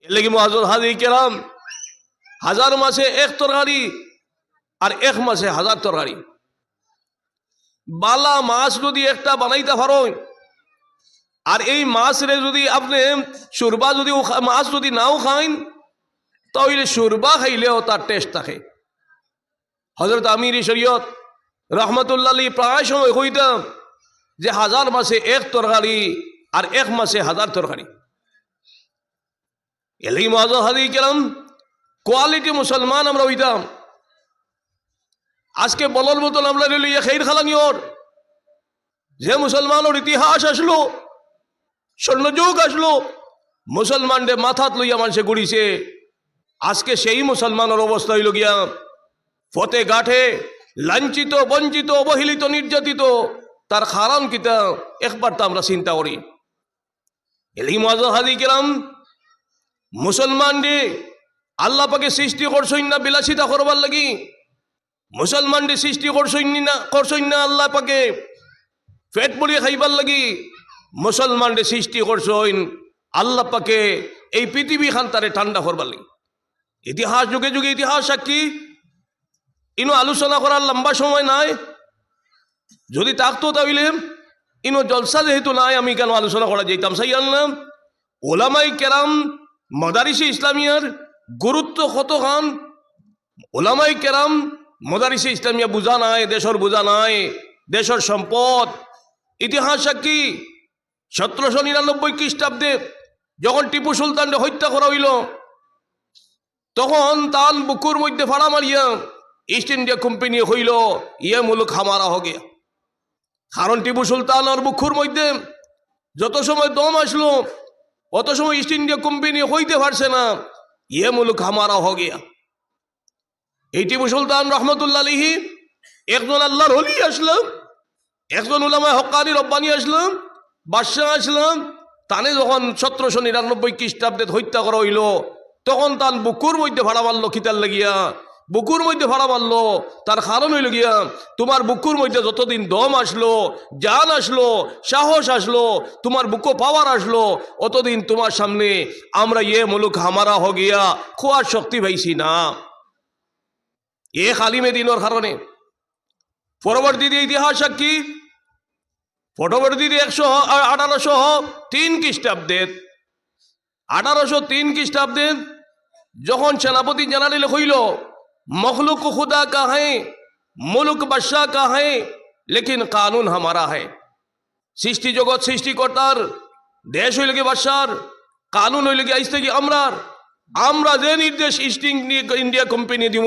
এর লাগি মুআজ্জাজ হাজি কেরাম, 1000 মাসে এক তরকারি আর 1 মাসে 1000 তরকারি। বালা মাছ যদি একটা বানাইতে পারো, আর এই মাছ রে যদি আপনি সুরবা যদি মাছ যদি নাও খাইন, তাহলে সুরবা খাইলেও তার টেস্ট থাকে। হযরত আমির শরীয়ত রহমতুল্লাহ আলাইহি প্রায় সময় কইতাম যে 1000 মাসে এক তরকারি আর 1 মাসে 1000 তরকারি। এলাই মুআজ্জাজ হাজি কেরাম, কোয়ালিটি মুসলমান আমরা হইতাম। আজকে বলর বোতল আমরা লইয়া খের খালানিওর যে মুসলমানের ইতিহাস আসলো, স্বর্ণযুগ আসলো, মুসলমানদের মাথাত লইয়া মানুষে গুড়িছে। আজকে সেই মুসলমানের অবস্থা হইল গিয়া ফতে গাঠে লাঞ্ছিত, বঞ্চিত, অবহেলিত, নির্যাতিত। তার কারণ কিতা একবার তো আমরা চিন্তা করি। এলাই মুআজ্জাজ হাজি কেরাম, মুসলমান রে আল্লাহ পাকে সৃষ্টি করছই না বিলাসিতা করবার লাগি। মুসলমান রে সৃষ্টি করছই না আল্লাহ পাকে পেট ভরিয়ে খাইবার লাগি। মুসলমান রে সৃষ্টি করছইন আল্লাহ পাকে এই পৃথিবী খান তারে ঠান্ডা করবার লাগি। ইতিহাস যুগে যুগে ইতিহাস সাক্ষী। ইনো আলোচনা করার লম্বা সময় নাই। যদি থাকতো তাহলে ইনো জলসা যেহেতু নাই, আমি কেন আলোচনা করা যাইতাম সাইয়াল না। ওলামাই কেরাম মাদারিসে ইসলামিয়ার গুরুত্ব কত খান। ওলামাই কেরাম মাদারিসে ইসলামিয়া বুঝা নাই, দেশের বুঝা নাই, দেশের সম্পদ। ইতিহাস সাক্ষী 1799 খ্রিস্টাব্দে যখন টিপু সুলতানকে হত্যা করা হইল, তখন তার বুকুর মধ্যে ফাড়া মারিয়া ইস্ট ইন্ডিয়া কোম্পানি হইল ইয়ে মুলুক হামারা হো গিয়া। কারণ টিপু সুলতান আর বুকুর মধ্যে যত সময় দম আসলো অত সময় ইস্ট ইন্ডিয়া কোম্পানি হইতে পারছে না, ইয়ে মুলুক হামারা হো গিয়া। এই টিপু সুলতান রহমতুল্লাহ আলাইহি একজন আল্লাহর ওলি আসলাম, একজন উলামায়ে হক্কানি রব্বানি আসলাম, বাদশাহ আসলাম। তানে যখন 1799 খ্রিস্টাব্দে হত্যা করা হইল, তখন তার বুকুর মধ্যে ভাড়া মারলো খিতার লাগিয়া। বুকুর মধ্যে ভাড়া মারলো, তার কারণ হইল গিয়া তোমার বুকুর মধ্যে যতদিন দম আসলো, জান আসলো, সাহস আসলো, তোমার বুকো পাওয়ার আসলো, অতদিন তোমার সামনে আমরা ইয়ে মুলুক হামারা হো গিয়া খোয়ার শক্তি পাইছি না। এ খালিমে দিনের কারণে পরবর্তী ইতিহাস সাক্ষী। পরবর্তী 1803 খ্রিস্টাব্দে 1803 খ্রিস্টাব্দে যখন সেনাপতি জেনারেল হইল, মখলুক খুদা কা হ্যাঁ, মুলুক বাদশাহ কা হ্যাঁ, লেকিন কানুন হামারা হ্যাঁ। সৃষ্টি জগৎ সৃষ্টিকর্তার, দেশ হইল কি বাদশার, কানুন হইল কি আইস থেকে আমরার। আমরা যে নির্দেশ ইস্ট ইন্ডিয়া কোম্পানি দিব,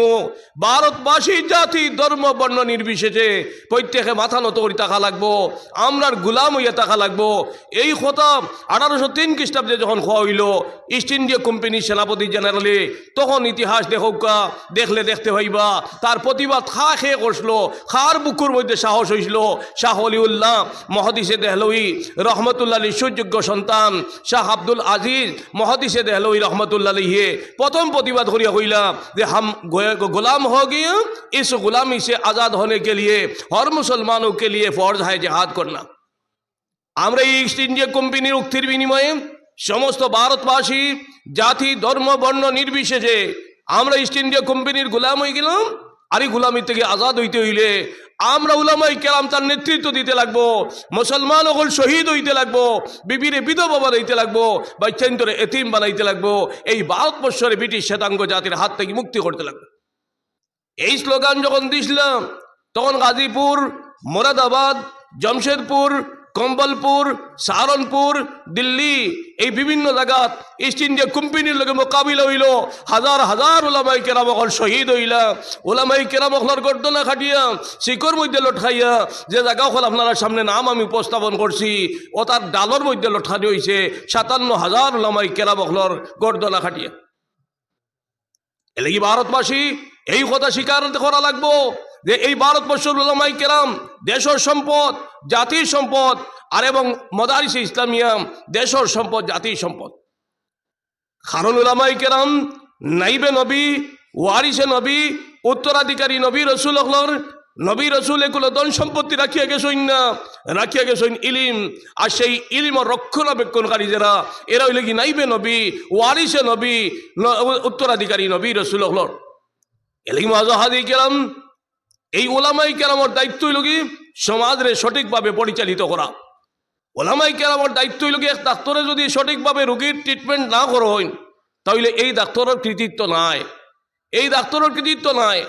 ভারতবাসী জাতি ধর্ম বর্ণ নির্বিশেষে প্রত্যেকে মাথা নত করে টাকা লাগবো, আমরার গুলাম হইয়া টাকা লাগবো। এই কথা 1803 খ্রিস্টাব্দে যখন খোয়া হইল ইস্ট ইন্ডিয়া কোম্পানির সেনাপতি জেনারেলে, তখন ইতিহাস দেখৌকা, দেখলে দেখতে হইবা তার প্রতিবাদ খা খেয়ে করছিল। খার বুকুর মধ্যে সাহস হয়েছিল। শাহ অলিউল্লাহ মহাদিসে দেহলভী রহমতুল্লাহ আলী সুযোগ্য সন্তান শাহ আব্দুল আজিজ মহাদিসে দেহলভী রহমতুল্লাহ আলী प्रथम प्रतिबाद करिया कइला जे हम गुलाम हो गए, इस गुलामी से आजाद होने के लिए हर मुसलमानों के लिए फर्ज है जिहाद करना। আমরা ইস্ট ইন্ডিয়া কোম্পানির উক্তির বিনিময়ে সমস্ত ভারতবাসী জাতি ধর্ম বর্ণ নির্বিশেষে আমরা ইস্ট ইন্ডিয়া কোম্পানির গোলাম হয়ে গেলাম। আর এই গোলামি থেকে আজাদ হইতে হইলে আমরা উলামায়ে কেরাম তার নেতৃত্ব দিতে লাগবো, মুসলমান হল শহীদ হইতে লাগবো, বিবিরে বিধবা বানাইতে লাগবো, বাচ্চান্তরে এতিম বানাইতে লাগবো। এই ভারতবর্ষের ব্রিটিশ শ্বেতাঙ্গ জাতির হাত থেকে মুক্তি করতে লাগবে। এই স্লোগান যখন দিছিলাম, তখন গাজীপুর, মোরাদাবাদ, জমশেদপুর, কম্বলপুর, সাহারনপুর, দিল্লি এই বিভিন্ন জায়গাত ইস্ট ইন্ডিয়া কোম্পানির লগে মোকাবিলা হইল। হাজার হাজার ওলামায়ে কেরাম হল শহীদ হইলা। ওলামায়ে কেরাম হলার গর্দনা খাটিয়া শিকর মধ্যে লটকাইয়া যে জায়গা হল আপনার সামনে নাম আমি উপস্থাপন করছি, ও তার ডালর মধ্যে লটকানি হয়েছে 57,000 ওলামায়ে কেরাম হলার গর্দনা খাটিয়া। এলাকি ভারতবাসী এই কথা স্বীকার করা লাগবো যে এই ভারতবর্ষের উলামায়ে কেরাম দেশের সম্পদ, জাতির সম্পদ, আর এবং মাদারিসে ইসলামিয়া দেশের সম্পদ, জাতির সম্পদ। কারণ উলামায়ে কেরাম নাইবে নবী, ওয়ারিসে নবী, উত্তরাধিকারী নবী রসুল হলর নবী রসুল এগুলো ধন সম্পত্তি রাখিয়া গেছইন না, রাখিয়া গেছইন ইলিম। আর সেই ইলিম রক্ষণাবেক্ষণকারী যারা, এরা হইলে কি নাইবে নবী, ওয়ারিসে নবী, উত্তরাধিকারী নবী রসুল হল। এলিম আজহাদি কেরাম, এই ওলামাই কেরামর দায়িত্ব হইল কি সমাজরে সঠিকভাবে পরিচালিত করা। ওলামাই কেরামর দায়িত্ব হইল কি এক ডাক্তারে যদি সঠিকভাবে রোগীর ট্রিটমেন্ট না করইন, তাহলে এই ডাক্তারের কৃতিত্ব নাই, এই ডাক্তারের কৃতিত্ব নাই।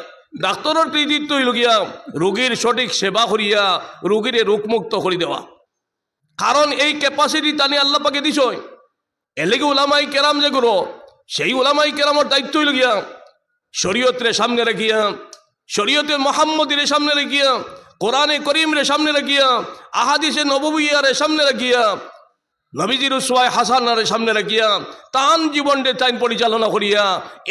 ডাক্তারের কৃতিত্ব হইল গিয়া রোগীর সঠিক সেবা করিয়া রোগীর রোগমুক্ত করে দেওয়া। কারণ এই ক্যাপাসিটি তানি আল্লাহ পাকে দিছ। এলেগে ওলামাই কেরাম যেগুলো, সেই ওলামাই কেরামর দায়িত্ব হইল গিয়া শরীয়তের সামনে রাখিয়া, শরীয়তে মোহাম্মদের সামনে রাখিয়া, কোরআনে করিমের সামনে রাখিয়া, আহাদিসে নববিয়ারে সামনে রাখিয়া, নবীজির উসওয়ায়ে হাসানারে সামনে রাখিয়া তান জীবনকে তাইন পরিচালনা করিয়া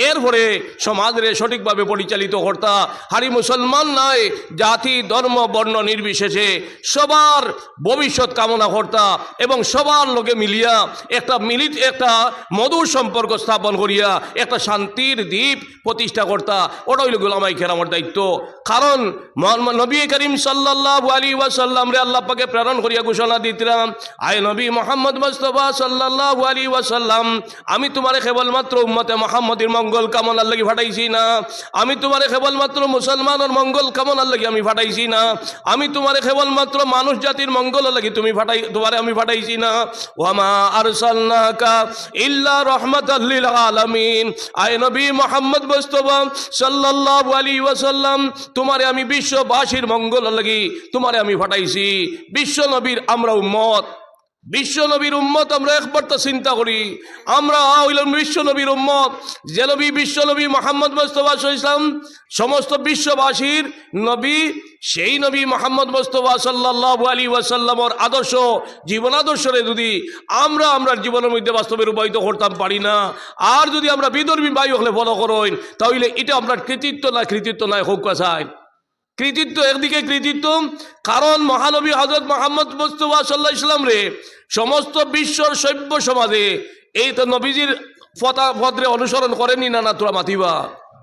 এরপরে সমাজের সঠিকভাবে পরিচালিত কর্তা। হারি মুসলমান নাই, জাতি ধর্ম বর্ণ নির্বিশেষে সবার ভবিষ্যৎ কামনা কর্তা এবং সবার লোকে মিলিয়া একটা একটা মধুর সম্পর্ক স্থাপন করিয়া একটা শান্তির দ্বীপ প্রতিষ্ঠা কর্তা। ওটা হইল ওলামায়ে কেরামের দায়িত্ব। কারণ নবী করিম সাল্লাল্লাহু আলাইহি ওয়াসাল্লাম রে আল্লাহ পাকে প্রেরণ করিয়া ঘোষণা দিতেন, আয় নবী মুহাম্মদ মুস্তাফা সাল্লাল্লাহু আলাইহি ওয়াসাল্লাম, আমি তোমারে কেবলমাত্র উম্মতে মুহাম্মদের মঙ্গল কামনার লাগি পাঠাইছি না, আমি তোমারে কেবলমাত্র মুসলমানের মঙ্গল কামনার লাগি আমি পাঠাইছি না, আমি তোমারে কেবলমাত্র মানুষ জাতির মঙ্গলের লাগি তোমারে আমি পাঠাইছি না। ওয়ামা আরসালনাকা ইল্লা রাহমাতাল লিল আলামিন, আয় নবী মুহাম্মদ মুস্তাফা সাল্লাল্লাহু আলাইহি ওয়াসাল্লাম, তোমারে আমি বিশ্ববাসীর মঙ্গলের লাগি তোমারে আমি পাঠাইছি। বিশ্ব নবীর আমরা উম্মত, বিশ্ব নবীর উম্মত আমরা একবার তো চিন্তা করি, আমরা হইলাম বিশ্ব নবীর উম্মত। যে নবী বিশ্ব নবী মুহাম্মদ মুস্তাফা সাল্লাল্লাহু আলাইহি ওয়াসাল্লাম সমস্ত বিশ্ববাসীর নবী, সেই নবী মুহাম্মদ মুস্তাফা সাল্লাল্লাহু আলাইহি ওয়াসাল্লামের আদর্শ জীবন আদর্শরে যদি আমরা আমরার জীবনের মধ্যে বাস্তবে রূপায়িত করতাম পারি না, আর যদি আমরা বিধর্মী বায়ু হলে ফলো করইন, তাহলে এটা আপনার কৃতিত্ব নাই হোক চাই কৃতিত্ব। একদিকে কৃতিত্ব, কারণ মহানবী হযরত মুহাম্মদ মুস্তাফা সাল্লাল্লাহু আলাইহি ওয়াসাল্লাম রে সমস্ত বিশ্বর সভ্য সমাজে এই তো নবীজির পথরে অনুসরণ করেনি না, না তোরা মাতিবা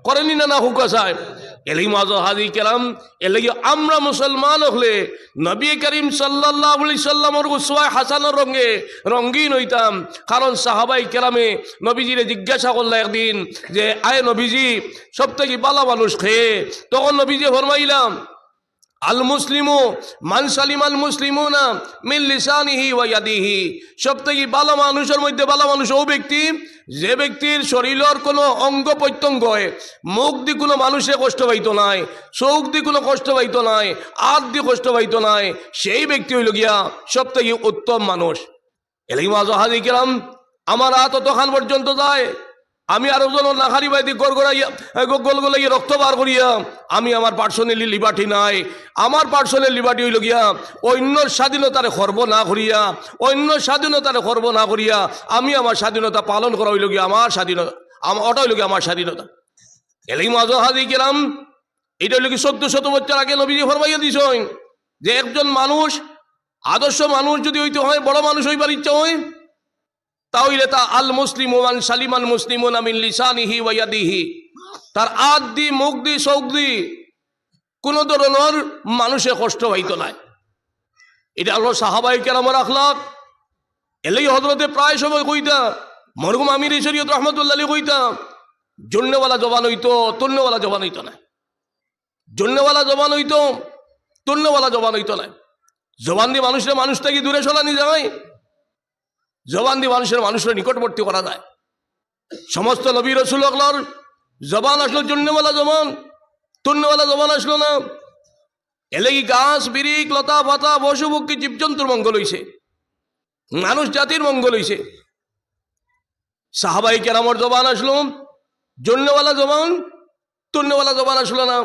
করেনি না, না হুকা সাহেব। এলিম আজহাদি কেরাম, এলেগি আমরা মুসলমান হলে নবী করিম সাল্লাল্লাহু আলাইহি সাল্লামের উসওয়ায়ে হাসানার রঙে রঙিন হইতাম। কারণ সাহাবাই কেরামে নবীজিরে জিজ্ঞাসা করল একদিন যে আয় নবীজি সব থেকে ভালো মানুষ খেয়ে, তখন নবীজি ফরমাইলাম আল মুসলিমু মান সালিম আল মুসলিমুনা মিন লিসানিহি ওয়া ইয়াদিহি, সব থেকে ভালো মানুষের মধ্যে ভালো মানুষ ও ব্যক্তি যে ব্যক্তির শরীরের কোনো অঙ্গ প্রত্যঙ্গ, মুখ দিয়ে কোনো মানুষে কষ্ট পাইতো নাই, চোখ দিয়ে কোনো কষ্ট পাইতো নাই, হাত দিয়ে কষ্ট পাইতো নাই, সেই ব্যক্তি হইল গিয়া সব থেকে উত্তম মানুষ। এলিম আজহাদি কেরাম, আমার হাত অতখান পর্যন্ত যায়, আমি আরো জন নাখারি বাইদি গোলগোলাইয়া রক্ত বার করিয়া, আমি আমার পার্সোনালি লিবার্টি নাই, আমার পার্সোনাল লিবার্টি হইল গিয়া অন্য স্বাধীনতারে খর্ব না করিয়া, অন্য স্বাধীনতারে খর্ব না করিয়া আমি আমার স্বাধীনতা পালন করা হইল গিয়া আমার স্বাধীনতা, ওটা হইল গিয়া আমার স্বাধীনতা। এলিম আজহাদি কেরাম, এটা হইল কি 1400 বছর আগে নবীজি ফরমাইয়া দিছেন যে একজন মানুষ আদর্শ মানুষ যদি হইতে হয়, বড় মানুষ হইবার ইচ্ছা হয়, তাহলে তা আল মুসলিমু মান সালিমাল মুসলিমুনা মিন লিসানিহি ওয়া ইয়াদিহি, তার হাত দি মুখ দি চোখ দি কোনো ধরনের মানুষে কষ্ট হইতো না। এটা হলো সাহাবায়ে কেরামের আখলাক। এলেই হযরতে প্রায় সময় কইতা মরহুম আমির শরীয়ত রাহমাতুল্লাহ আলাইহি কইতা, জন্নওয়ালা জবান হইতো তন্নওয়ালা জবান হইতো না, জন্নওয়ালা জবান হইতো তন্নওয়ালা জবান হইতো না। জবান দিয়ে মানুষ থেকে দূরে সরানি যায়, জবান দিয়ে মানুষের নিকটবর্তী করা যায়। সমস্ত নবী রাসূলুল্লাহর জবান আসলো জন্নওয়ালা জবান, তন্নওয়ালা জবান আসলো না। এলেগি গাছ বিরিক লতা পাতা পশু পক্ষী জীবজন্তুর মঙ্গল হইছে, মানুষ জাতির মঙ্গল হইছে। সাহাবায়ে কেরামের জবান আসলো জন্নওয়ালা জবান, তন্নওয়ালা জবান আসলো না।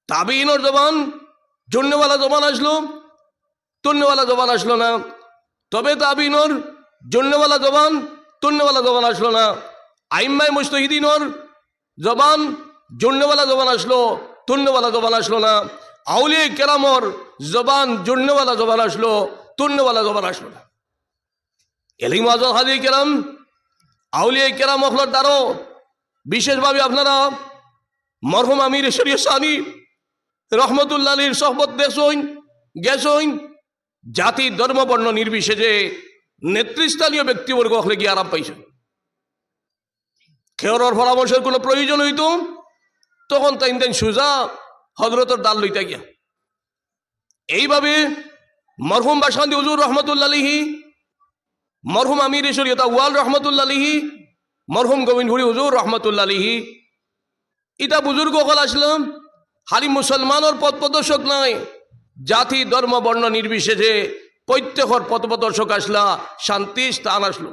তাবিঈনের জবান জন্নওয়ালা জবান আসলো, তন্নওয়ালা জবান আসলো না। তবে তাবিঈনের জন্নওয়ালা জবান তন্নওয়ালা জবান আসলো না। আইম্মায়ে মুজতাহিদিনের জবান জন্নওয়ালা জবান আসলো, তন্নওয়ালা জবান আসলো না। আউলিয়া কেরামর জবান জন্নওয়ালা জবান আসলো, তন্নওয়ালা জবান আসলো না। এলিম আজহাদি কেরাম, আউলিয়া কেরাম হকলার দ্বারও বিশেষভাবে আপনারা মরহুম আমির শরীয়ত সানি রহমতুল্লাহ আলীর সহবত দেখছইন গেছইন, জাতি ধর্ম বর্ণ নির্বিশেষে নেতৃস্থানীয় ব্যক্তিবর্গ হলে গিয়ে আরাম পাইছেন। খেয়রর পরামর্শের কোনো প্রয়োজন হইত তখন তাই সুজা হজরতর দাল লইতে গিয়া। এইভাবে মরহুম বাসকান্দি হুজুর রহমতুল্লাহ আলাইহি, মরহুম আমির শরীয়ত আউয়াল রহমতুল্লাহ আলাইহি, মরহুম গোবিন্দপুরি হুজুর রহমতুল্লাহ আলাইহি, ইটা বুজুর্গ হল আসলাম খালি মুসলমানের পথ প্রদর্শক নাই, জাতি ধর্ম বর্ণ নির্বিশেষে প্রত্যেকর পথ প্রদর্শক আসলা, শান্তি স্থান আসলো।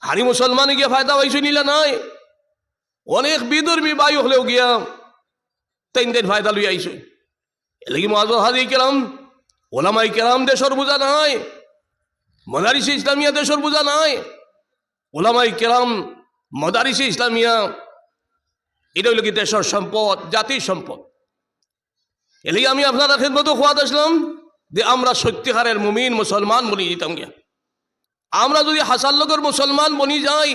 হারি মুসলমান গিয়া ফায়দা পাইছো নিলা নাই, অনেক বিধর্মী বায়ু হলেও গিয়া তিন দিন ফায়দা লই আইছো। এলাকি মহাজর হাজি কেরাম ওলামাই কেরাম দেশর বোঝা নাই, মদারিসে ইসলামিয়া দেশর বোঝা নাই, ওলামাই কেরাম মদারিসে ইসলামিয়া এটা হইল কি দেশের সম্পদ, জাতির সম্পদ। এলাকি আমি আপনারা খেদমত খোয়াদ আসলাম যে আমরা সত্যিকারের মুমিন মুসলমান বনি যেতাম গিয়া। আমরা যদি হাসার লোকের মুসলমান বনি যাই,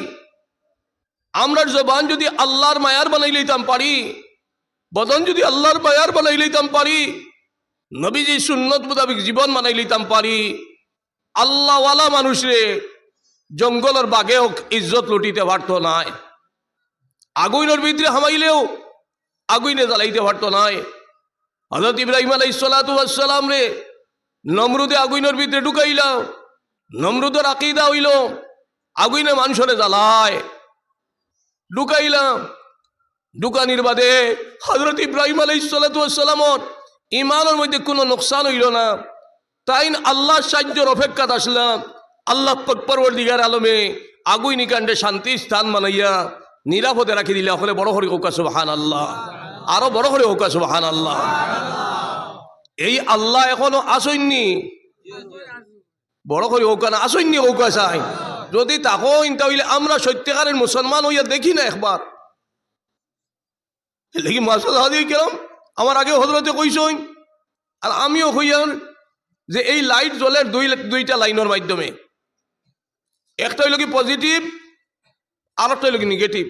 আমরার জবান যদি আল্লাহর মায়ার বানাই লইতাম পারি, বদন যদি আল্লাহর মায়ার বানাই লইতাম পারি, নবীজি সুন্নত মোতাবেক জীবন বানাই লইতাম পারি, আল্লাহওয়ালা মানুষরে জঙ্গলের বাঘেও ইজ্জত লুটিতে পারত নাই, আগুনের ভিতরে হামাইলেও আগুনে জ্বালাইতে পারত নাই। হযরত ইব্রাহিম আলাইহিস সালাতু ওয়াস সালাম রে নমরুদে আগুনের ভিতরে ঢুকাইলাম, নমরুদের আকীদা হইল আগুনে মানুষরে জ্বালায়, ঢুকাইলাম, ঢুকানির বাদে হযরত ইব্রাহিম আলাইহিস সালাতু ওয়াস সালামর ইমানের মধ্যে কোনো নোকসান হইল না। তাই আল্লাহর সাহায্যের অপেক্ষাত আসলাম, আল্লাহ পাক পরওয়ারদিগার আলমে আগুই নিকাণ্ডে শান্তি স্থান বানাইয়া নিরাপদে রাখি দিলে হলে বড় করে হোক সুবহানাল্লাহ, আরো বড় করে হোক সুবহানাল্লাহ। এই আল্লাহ এখনো আসেননি, বড় করে হোক না আসেননি, হোক চাই যদি তাকইন তাহলে আমরা সত্যিকারের মুসলমান হইয়া দেখি না একবার। দেখি মাসুদ হাজি কেরাম আমার আগে হজরতে কইসইন, আর আমিও কইয়ার যে এই লাইট জ্বলের দুইটা লাইনের মাধ্যমে, একটা হইল কি পজিটিভ আর একটা হইল কি নেগেটিভ।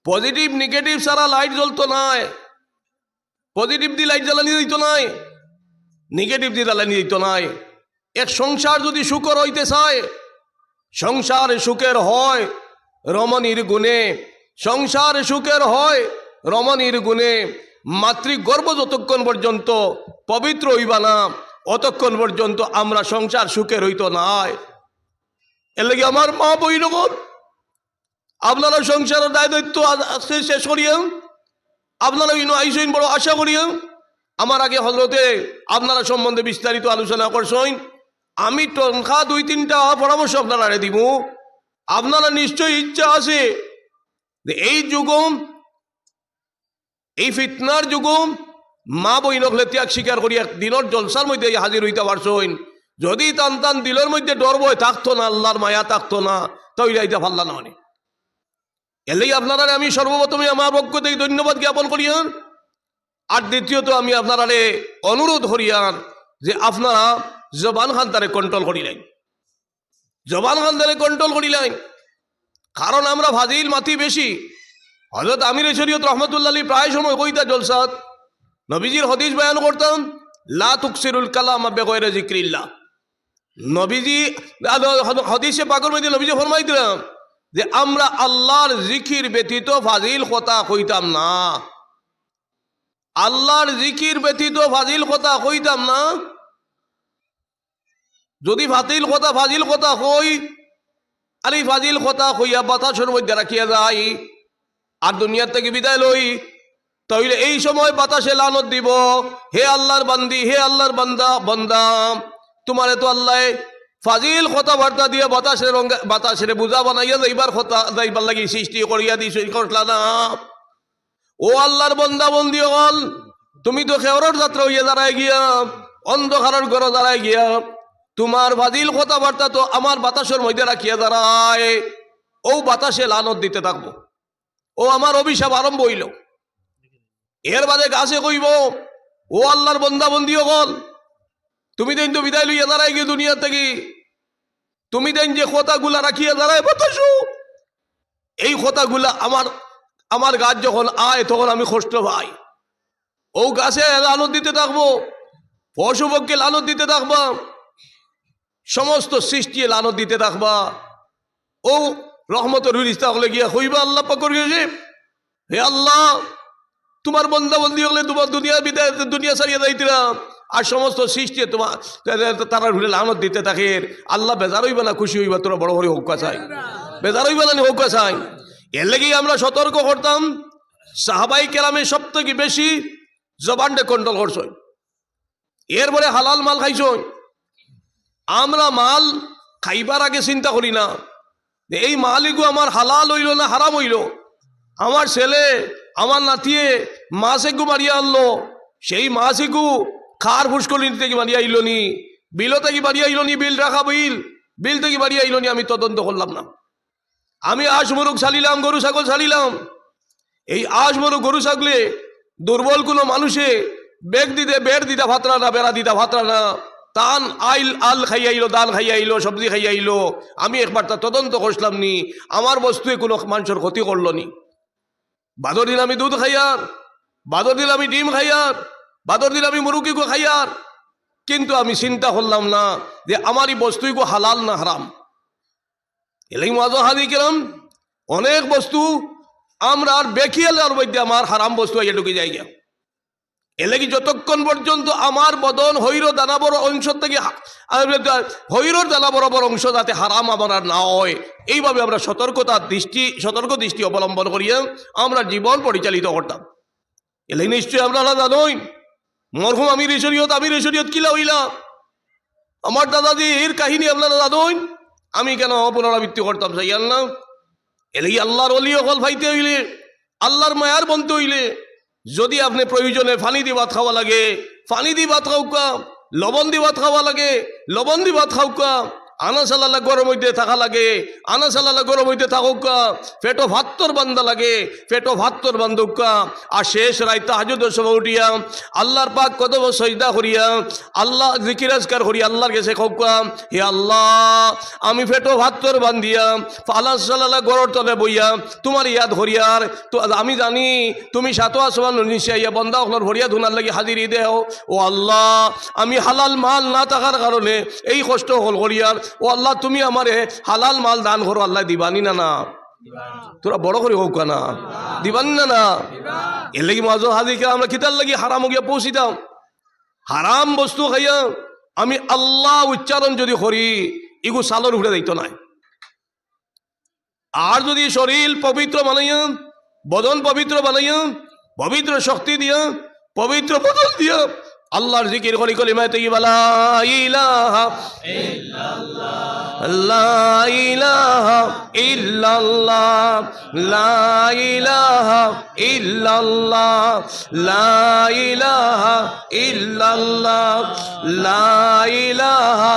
পজিটিভ নেগেটিভ ছাড়া লাইট জ্বলতো নাই, পজিটিভ দিয়ে লাইট জ্বালানি দিত নাই, নেগেটিভ দিয়ে জ্বালানি দিত নাই। এক সংসার যদি সুখর হইতে চায়, সংসার সুখের হয় রমণীর গুণে, সংসার সুখের হয় রমণীর গুণে। মাতৃগর্ভ যতক্ষণ পর্যন্ত পবিত্র হইবা না অতক্ষণ পর্যন্ত আমরা সংসার সুখের হইতো নাই। এর লাগে আমার মা বইনগণ আপনারা সংসারের দায় দায়িত্ব আজকে শেষ করিয়া আপনারা আইসইন বড় আশা করিয়া। আমার আগে হজরতে আপনারা সম্বন্ধে বিস্তারিত আলোচনা করছেন, আমি টনখা দুই তিনটা পরামর্শ আপনারা দিব। আপনারা নিশ্চয়ই ইচ্ছা আছে যে এই যুগম এই ফিতনার যুগম মা বইনকলে ত্যাগ স্বীকার করিয়া দিনের জলসার মধ্যে হাজির হইতে পারছেন। যদি টান টান দিলের মধ্যে ডর ভয় থাকতো না, আল্লাহর মায়া থাকতো না, তাহলে এটা ভাল্লা না মানে। এলেই আপনারা আমি সর্বপ্রথমে আমার পক্ষ থেকে ধন্যবাদ জ্ঞাপন করিয়ান। আর দ্বিতীয়ত আমি আপনারা অনুরোধ করিয়ান যে আপনারা জবান খান তারে কন্ট্রোল করিলেন, জবান খান তারে কন্ট্রোল করিলেন। কারণ আমরা ফাজিল মাতি বেশি। হযরত আমির শরীয়ত রহমতুল্লাহ আলাইহি প্রায় সময় কইতা জলসাত নবীজির হাদিস বয়ান করতাম, লা তুকসিরুল কালাম বিগাইরি যিকরিল্লাহ। নবীজি হাদিসে পাকের মধ্যে নবীজি ফরমাই দিলাম যে আমরা আল্লাহর জিকির ব্যতীত ফাজিল কথা কইতাম না, আল্লাহর জিকির ব্যতীত ফাজিল কথা কইতাম না। যদি ফাজিল কথা কই আর এই ফাজিল কথা কইয়া বাতাসের মধ্যে রাখিয়া যায় আর দুনিয়ার থেকে বিদায় লই, তাহলে এই সময় বাতাসে লানত দিব, হে আল্লাহর বান্দি, হে আল্লাহর বান্দা, তোমারে তো আল্লাহ ফাজিল কথাবার্তা দিয়ে বাতাসের বুঝা বানাইয়া যাইবার লাগি সৃষ্টি করিয়া দিছ করলা না। ও আল্লাহর বান্দা বন্দি হল, তুমি তো খেওরের যাত্রা হইয়া দাঁড়ায় গিয়া, অন্ধকারের ঘরে দাঁড়ায় গিয়া তোমার ফাজিল কথাবার্তা তো আমার বাতাসের মধ্যে রাখিয়া দাঁড়ায়, ও বাতাসে লানত দিতে থাকবো, ও আমার অভিশাপ আরম্ভ হইল। এর বাদে গাছে কইব, ও আল্লাহর বান্দা বন্দি হল, তুমি দেন তো বিদায় লইয়া দাঁড়ায় গিয়ে দুনিয়া থেকে, তুমি দেন যে কথাগুলা রাখিয়া দাঁড়ায় বাতাসু, এই কথাগুলা আমার গাছ যখন আয় তখন আমি কষ্ট পাই, ও গাছে লানত দিতে থাকবো, পশুপক্ষে লানত দিতে থাকবা, সমস্ত সৃষ্টি লানত দিতে থাকবা। ও রহমতের রিস্তা হলে গিয়া হইবা আল্লাহ পাক করিয়েছে, হে আল্লাহ তোমার বন্দা বন্দি হলে তোমার দুনিয়া ছাড়িয়ে যাইতিরাম। আর সমস্ত সৃষ্টি তোমার তারা ঘুরে লানত দিতে থাকে। আল্লাহ বেজার হইবা না খুশি হইবা? তোরা বড় করে হৌকা চাই, বেজার হইবা না হৌকা চাই। এর লেগেই আমরা সতর্ক করতাম। সাহাবাই কেরামে সব থেকে বেশি জবানটা কন্ট্রোল করছ, এরপরে হালাল মাল খাইছ। আমরা মাল খাইবার আগে চিন্তা করি না এই মালিকও আমার হালাল হইল না হারাম হইল। আমার ছেলে আমার নাতিয়ে মাছ একটু মারিয়া আনলো, সেই মাছ একটু খার ফুসকলি থেকে মারিয়া আইল নি, বিল থেকে বাড়িয়ে আইল নি, বিল রাখা বিল থেকে বাড়িয়ে আইল নি, আমি তদন্ত করলাম না। আমি আশ মুরুখ ছাড়িলাম, গরু ছাগল ছাড়িলাম। এই আশ মুরুখ গরু ছাগলে দুর্বল কোনো মানুষে বেগ দিতে বেড় দিতা ভাতরা না, বেড়া দিতা ভাতরা না, তান আইল আল খাইয়াইলো, দাল খাইয়াইলো, সবজি খাইয়াইলো। আমি একবার তা তদন্ত করলাম নি, আমার বস্তুয়ে কোনো মানুষের ক্ষতি করলো নি। বাদর দিন আমি দুধ খাইয়ার, বাদর দিন আমি ডিম খাইয়ার, বাদর দিন আমি মুরুগি গো খাইয়ার, কিন্তু আমি চিন্তা করলাম না যে আমার এই বস্তুই গো হালাল না হারাম। এলাই মাঝে হাদি কেরাম অনেক বস্তু আমরা আর বেখিয়ালের মধ্যে আমার হারাম বস্তু আইয়া ঢুকে যাই গিয়া। এলাকি যতক্ষণ পর্যন্ত আমার বদন হৈর দানা বড় অংশ থেকে হৈরর দানা বরাবর অংশ যাতে হারাম আমার আর না হয়, এইভাবে আমরা সতর্ক দৃষ্টি অবলম্বন করিয়া আমরা জীবন পরিচালিত করতাম। এলাই নিশ্চয়ই আপনারা জানোই মরহুম আমির শরীয়ত কিলা হইলা, আমার দাদাজির কাহিনী আপনারা জানোই। আমি কেন পুনরাবৃত্তি করতাম চাইয়ান না। এলাই আল্লাহর অলি অকল ভাইতে হইলে, আল্লাহর মায়ার বনতে হইলে যদি আপনি প্রয়োজনে ফানি দি ভাত খাওয়া লাগে ফানি দি ভাত খাওকা, লবণ দি ভাত খাওয়া লাগে লবণ দি ভাত খাওকা, আনা সালালা গরম হইতে থাকা লাগে আনা সালালা গরম হইতে থাকুকা, পেটো ভাত্তর বান্দা লাগে পেটো ভাত্তর বান্ধুকা। আর শেষ রায় তাহাজ্জুদের সময় উঠিয়া আল্লাহর পাক কদম সজদা করিয়া আল্লাহ জিকির আজকার করিয়া আল্লাহর কাছে খাওকা, হে আল্লাহ আমি পেটো ভাত্তর বান্ধিয়া আল্লাহ সালালা গরর তলে বইয়া তোমার ইয়াদ হরিয়ার তো আমি জানি তুমি সাতো আসমান নিশ্চয় বন্দা হলার হরিয়া ধুনার লাগি হাজিরি দেও। ও আল্লাহ আমি হালাল মাল না থাকার কারণে এই কষ্ট হল করিয়ার, ও আল্লাহ তুমি আমারে হালাল মাল দান করো, আল্লাহ দিবানি না? না তোরা বড় করে হোক না, দিবানি না? এর লাগি মাঝে হাজিকে আমরা কিতার লাগি হারাম গিয়া পৌঁছিতাম। হারাম বস্তু খাইয়া আমি আল্লাহ উচ্চারণ যদি করি ইগু সালর উঠে যাইতো না। আর যদি শরীর পবিত্র বানাইয়া বদন পবিত্র বানাইয়া পবিত্র শক্তি দিয়া পবিত্র বদন দিয়া আল্লাহর জিকির করি কলিমা তাইয়্যিবা লা ইলাহা ইল্লাল্লাহ লা ইলাহা ইল্লাল্লাহ লা ইলাহা ইল্লাল্লাহ লা ইলাহা ইল্লাল্লাহ লা ইলাহা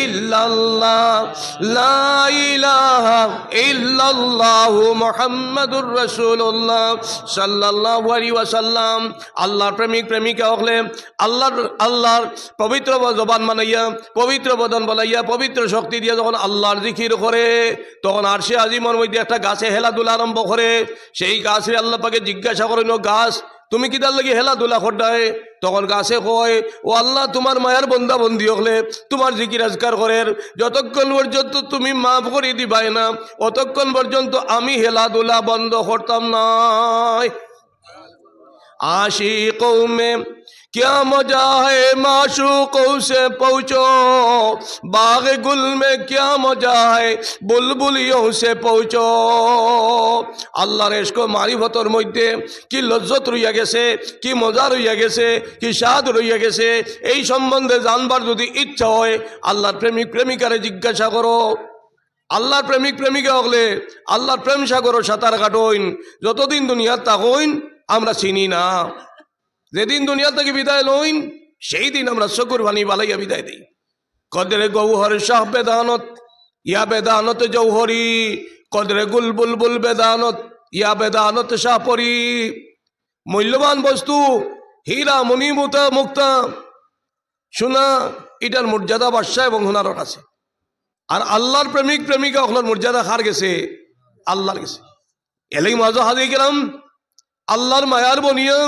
ইল্লাল্লাহ লা ইলাহা ইল্লাল্লাহ মুহাম্মাদুর রাসূলুল্লাহ সাল্লাল্লাহু আলাইহি ওয়াসাল্লাম। আল্লাহর প্রেমিক প্রেমিকা হলে আল্লাহর পবিত্র জবান বানাইয়া পবিত্র বদন বানাইয়া পবিত্র শক্তি দিয়ে যখন আল্লাহর জিকির করে তখন আরশে আজিমের মধ্যে একটা গাছে হেলাধুলা আরম্ভ করে। সেই গাছে আল্লাহ পাকে জিজ্ঞাসা করেন, গাছ তুমি কি তার লাগি হেলাধুলা করডায়? তখন গাছে কয়, ও আল্লাহ তোমার মায়ার বন্দা বন্দি হলে তোমার জিকির আজকার করে যতক্ষণ পর্যন্ত তুমি মাফ করে দিবাই না অতক্ষণ পর্যন্ত আমি হেলাধুলা বন্ধ করতাম না। आशिकों में क्या मजा है माशूकों से पहुँचो, बाग गुल में क्या मजा है बुलबुलियों से पहुँचो। আল্লাহর ইশক মারিফতের মধ্যে কি লজ্জত রইয়া গেছে, কি মজা রইয়া গেছে, কি স্বাদ রইয়া গেছে, এই সম্বন্ধে জানবার যদি ইচ্ছা হয় আল্লাহর প্রেমিক প্রেমিকারে জিজ্ঞাসা করো। আল্লাহর প্রেমিক প্রেমিকা হলে আল্লাহর প্রেম সাগর সাঁতার কাটইন, যতদিন দুনিয়ার তাকইন আমরা চিনি না। যেদিন দুনিয়া থেকে বিদায় লইন সেই দিন আমরা চকুর পানি বালাইয়া বিদায় দিই। কদরে গৌহর শাহ বেদানত ইয়া বেদানত জৌহরি, কদরে গুল বুলবুল বেদানত ইয়া বেদানত শাহপরি। মূল্যবান বস্তু হীরা মণি মুক্তা সোনা, এটার মর্যাদা বাদশা এবং হুনারত আছে। আর আল্লাহর প্রেমিক প্রেমিকা ওগুলোর মর্যাদা কার গেছে? আল্লাহর গেছে। এলাই মাঝে হাজির গেলাম আল্লাহর মায়ার বনিয়া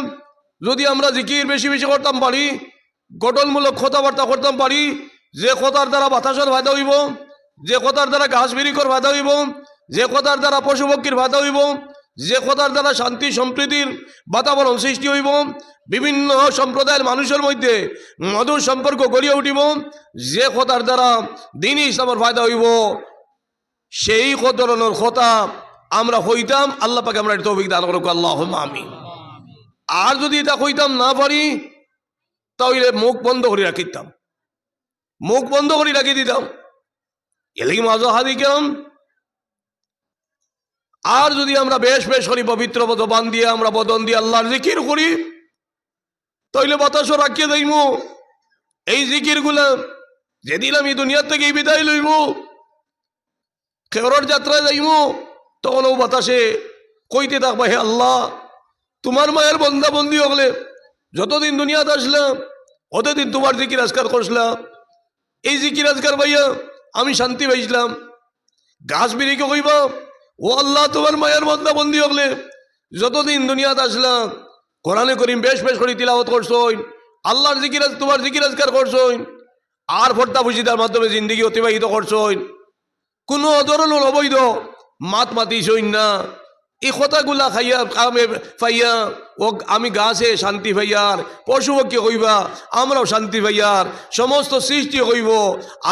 যদি আমরা জিকির বেশি বেশি করতাম পারি, গঠনমূলক কথাবার্তা করতাম পারি, যে কথার দ্বারা বাতাসের ফায়দা হইব, যে কথার দ্বারা ঘাস বিরিকর ফায়দা হইব, যে কথার দ্বারা পশু পক্ষীর ফায়দা হইব, যে কথার দ্বারা শান্তি সম্প্রীতির বাতাবরণ সৃষ্টি হইব, বিভিন্ন সম্প্রদায়ের মানুষের মধ্যে মধুর সম্পর্ক গড়িয়ে উঠিব, যে কথার দ্বারা দ্বীন ইসলামের ফায়দা হইব, সেই ধরনের কথা আমরা হইতাম। আল্লাহ পাকে আমরা তৌফিক দান করুক, আল্লাহুম্মা আমিন। আর যদি এটা হইতাম না পারি, তাহলে মুখ বন্ধ করে রাখিতাম, মুখ বন্ধ করে রাখি দিতাম। এলেই মাজা হাদি কেরাম। আর যদি আমরা বেশ বেশ করি, পবিত্র বদন দিয়ে আমরা বদন দিয়ে আল্লাহর জিকির করি, তাইলে বাতাসও রাখিয়ে দেইব। এই জিকির গুলা যেদিন আমি দুনিয়ার থেকে বিদায় লইব, খেরর যাত্রায় যাইব, তখন ও বাতাসে কইতে থাকবা, হে আল্লাহ, তোমার মায়ের বন্দা বন্দি হলে যতদিন দুনিয়াতে আসলাম, অতদিন তোমার জিকির আজকার করছিলাম। এই জিকির আজকার ভাইয়া আমি শান্তি পাইছিলাম। গাছ বিরিকে কইবা, ও আল্লাহ, তোমার মায়ের বন্দা বন্দি হলে যতদিন দুনিয়াতে আসলাম, কোরআনে করিম বেশ বেশ করে তিলাওয়াত করছই, আল্লাহর জিকির তোমার জিকির আজকার করছই, আর ফর্দা ফুসিদার মাধ্যমে জিন্দগি অতিবাহিত করছই, কোনো ধরনের অবৈধ মাত মাতিছই না। এই কথাগুলা খাইয়া কামে পাইয়া ও আমি গাছে শান্তি পাইয়ার, পশুপক্ষী কইবা আমরাও শান্তি পাইয়ার, সমস্ত সৃষ্টি কইব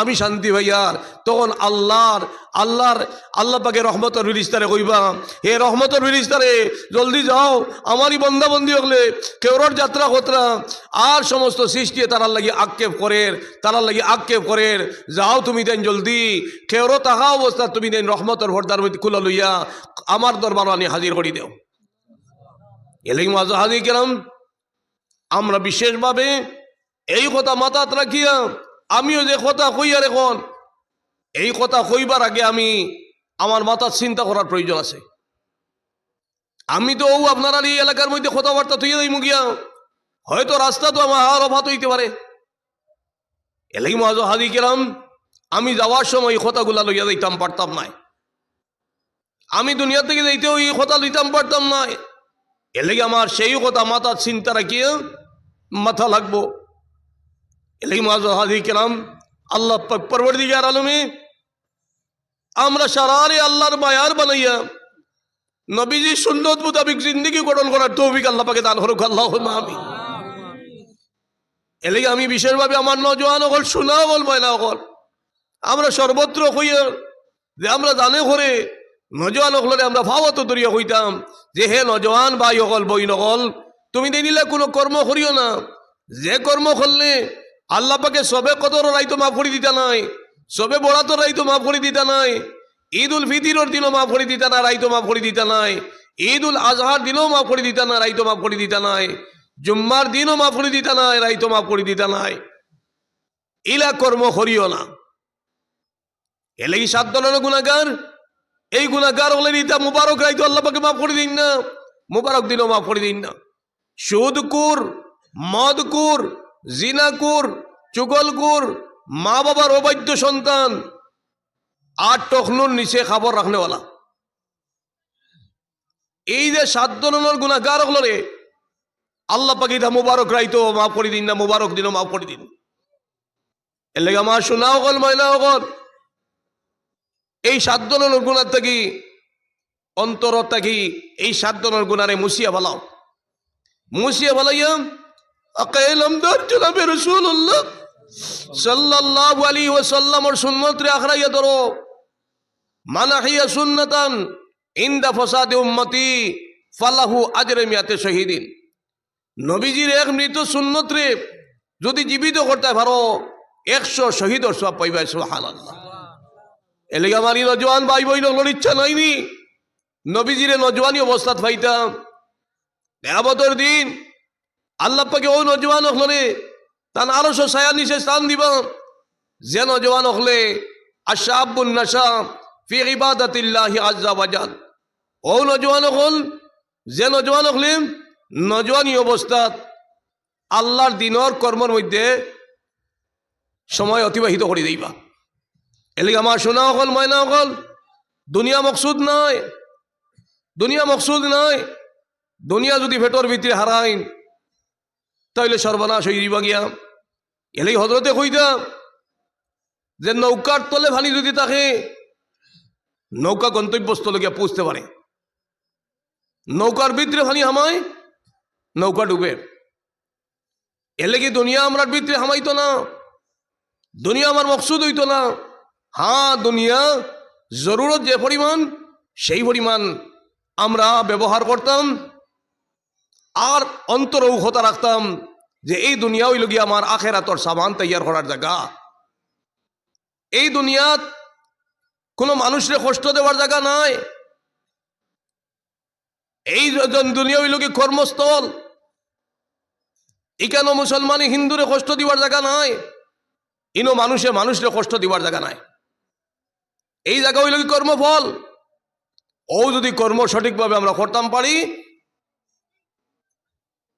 আমি শান্তি পাইয়ার, তখন আল্লাহ পাকে রহমতের ফিরিস্তারে কইবা, হে রহমতের ফিরিস্তারে জলদি যাও, আমারই বন্দাবন্দি হলে কেউরর যাত্রা খতরা আর সমস্ত সৃষ্টি তারার লাগি আক্ষেপ করের, যাও তুমি দেন জলদি, কেউরো তাহা অবস্থা তুমি দেন রহমতের ভর্দার মধ্যে খুলে লইয়া আমার দরবার আনি হাজির করি দেও। এলেই মাজা হাজি কেরাম, আমরা বিশেষভাবে এই কথা মাথাত রাখিয়া, আমিও যে কথা কইয়ার এখন, এই কথা কইবার আগে আমি আমার মাথার চিন্তা করার প্রয়োজন আছে। আমি তো আপনারা এই এলাকার মধ্যে কথাবার্তা তুই দেই মুগিয়া, হয়তো রাস্তা তো আমার আর অভাত হইতে পারে। এলেই মাজা হাজি কেরাম, আমি যাওয়ার সময় এই কথাগুলা লইয়া দিতাম পারতাম না, আমি দুনিয়া থেকে যাইতেও এই কথা লইতাম পারতাম না। এলেই আমার সেই কথা মাথার চিন্তা রাখিয়া মাথা লাগবো। এলেই মাজা হাজি কেরাম, আল্লাহ পাক পরওয়ারদিগার আলমে আমরা সারারে আল্লাহর মায়ার বানাইয়া নবীজি সুন্নত মোতাবিক জিন্দেগি গঠন করার তৌফিক আল্লাহ পাকে দান করুক, আল্লাহুম্মা আমিন। এলেই আমি বিশেষভাবে আমার নজওয়ান হল, শোনা হল, ময়না হল, আমরা সর্বত্র হইয়া যে আমরা জানে করে নজওয়ান হলে আমরা ভাবত দরিয়া হইতাম যে, হে নজওয়ান ভাই হল, বই নকল, তুমি দেখিলে কোনো কর্ম করিও না, যে কর্ম করলে আল্লাহ পাকে সবে কদর রাইতো মাফ করে দিতা নাই, সবে বড়াতো রাইতো মাফ করে দিতা নাই, ঈদ উল ফিতিরর দিনও মাফ করে দিতা না, রাইতো মাফ করে দিতা নাই, ঈদ উল আজহার দিনও মাফ করে দিতা না, রাইতো মাফ করে দিতা নাই, জুম্মার দিনও মাফ করে দিতা নাই, রাইতো মাফ করে দিতা নাই, ইলা কর্ম করিও না। এলেই 7 ধরনের গুনাহগার, এই গুনাহগার হলে ইতা মুবারক রাইতো আল্লাহ পাকে মাফ করে দিন না, মুবারক দিনও মাফ করে দিন না। সুদকুর, মদকুর, জিনাকুর, চুগলকুর, মা বাবার অবাধ্য সন্তান, আর টখনুর নিচে খাবার রাখনেওয়ালা, এই যে 7 ধরনের গুনাহগার হলো রে, আল্লাহ পাক এটা মুবারক রাইতো মাফ করে দিন না, মুবারক দিনও মাফ করে দিন। এর লেগে আমার শোনাও গল, ময়নাও গল, এই 7 ধরনের গুনাহ থাকি অন্তর থাকি এই 7 ধরনের গুনারে মুছিয়া ভালাও, মুছিয়া ভালাইয়া আকাইলাম দর জনাবে রাসূলুল্লাহ সাল্লাল্লাহু আলাইহি ওয়াসাল্লামের সুন্নাত রে আখরাইয়া ধরো। মানাহিয়া সুন্নাতান ইনদা ফাসাদি উম্মতি ফালাহু আজরে মিয়াতে শহীদিন, নবীজির এক মৃত সুন্নত রে যদি জীবিত করতে পারো 100 শহীদর সওয়াব পাইবা, সুবহানাল্লাহ। এলাকা মারি নজওয়ান ভাই বই লোকের ইচ্ছা নাইনি নবীজিরে নজওয়ানি অবস্থাত পাইতাম, কিয়ামতের দিন আল্লাহ পাকে ও নজওয়ান হলে তান আরশ ছায়া নিচে স্থান দিবা, যে নজওয়ান হলে আশাবুন নাশা ফি ইবাদাতিল্লাহি আযজা ওয়াজাল, ও নজওয়ান হল যে নজওয়ান হলে নজওয়ানি অবস্থাত আল্লাহর দিনের কর্মের মধ্যে সময় অতিবাহিত করে দিবা। এলিগে আমার শোনা হল, ময়না হল, দুনিয়া মকসুদ নয়, দুনিয়া মকসুদ নয়। দুনিয়া যদি ভেটর ভিতরে হারাইন, তাইলে সর্বনাশ হয়ে দিবা গিয়া। এলেই হজরতে কইতাম যে নৌকার তলে ভানি যদি থাকে নৌকা গন্তব্যস্থলে গিয়া পৌঁছতে পারে, নৌকার ভিতরে ভানি হামায় নৌকা ডুবে। এলে কি দুনিয়া আমরা ভিতরে হামাইতো না, দুনিয়া আমার মকসুদ হইতো না। হ্যাঁ, দুনিয়া জরুরত যে পরিমাণ সেই পরিমাণ আমরা ব্যবহার করতাম, আর অন্তরৌহতা রাখতাম যে এই দুনিয়া হইল গিয়ে আমার আখেরাতর সামান তৈয়ার করার জায়গা। এই দুনিয়াত কোনো মানুষের কষ্ট দেওয়ার জায়গা নাই। এই দুনিয়া হইল কি কর্মস্থল, এখানে মুসলমানি হিন্দুরে কষ্ট দিবার জায়গা নাই, ইনো মানুষের কষ্ট দিবার জায়গা নাই। এই জায়গা হইল কি কর্মফল। ও যদি কর্ম সঠিকভাবে আমরা করতাম পারি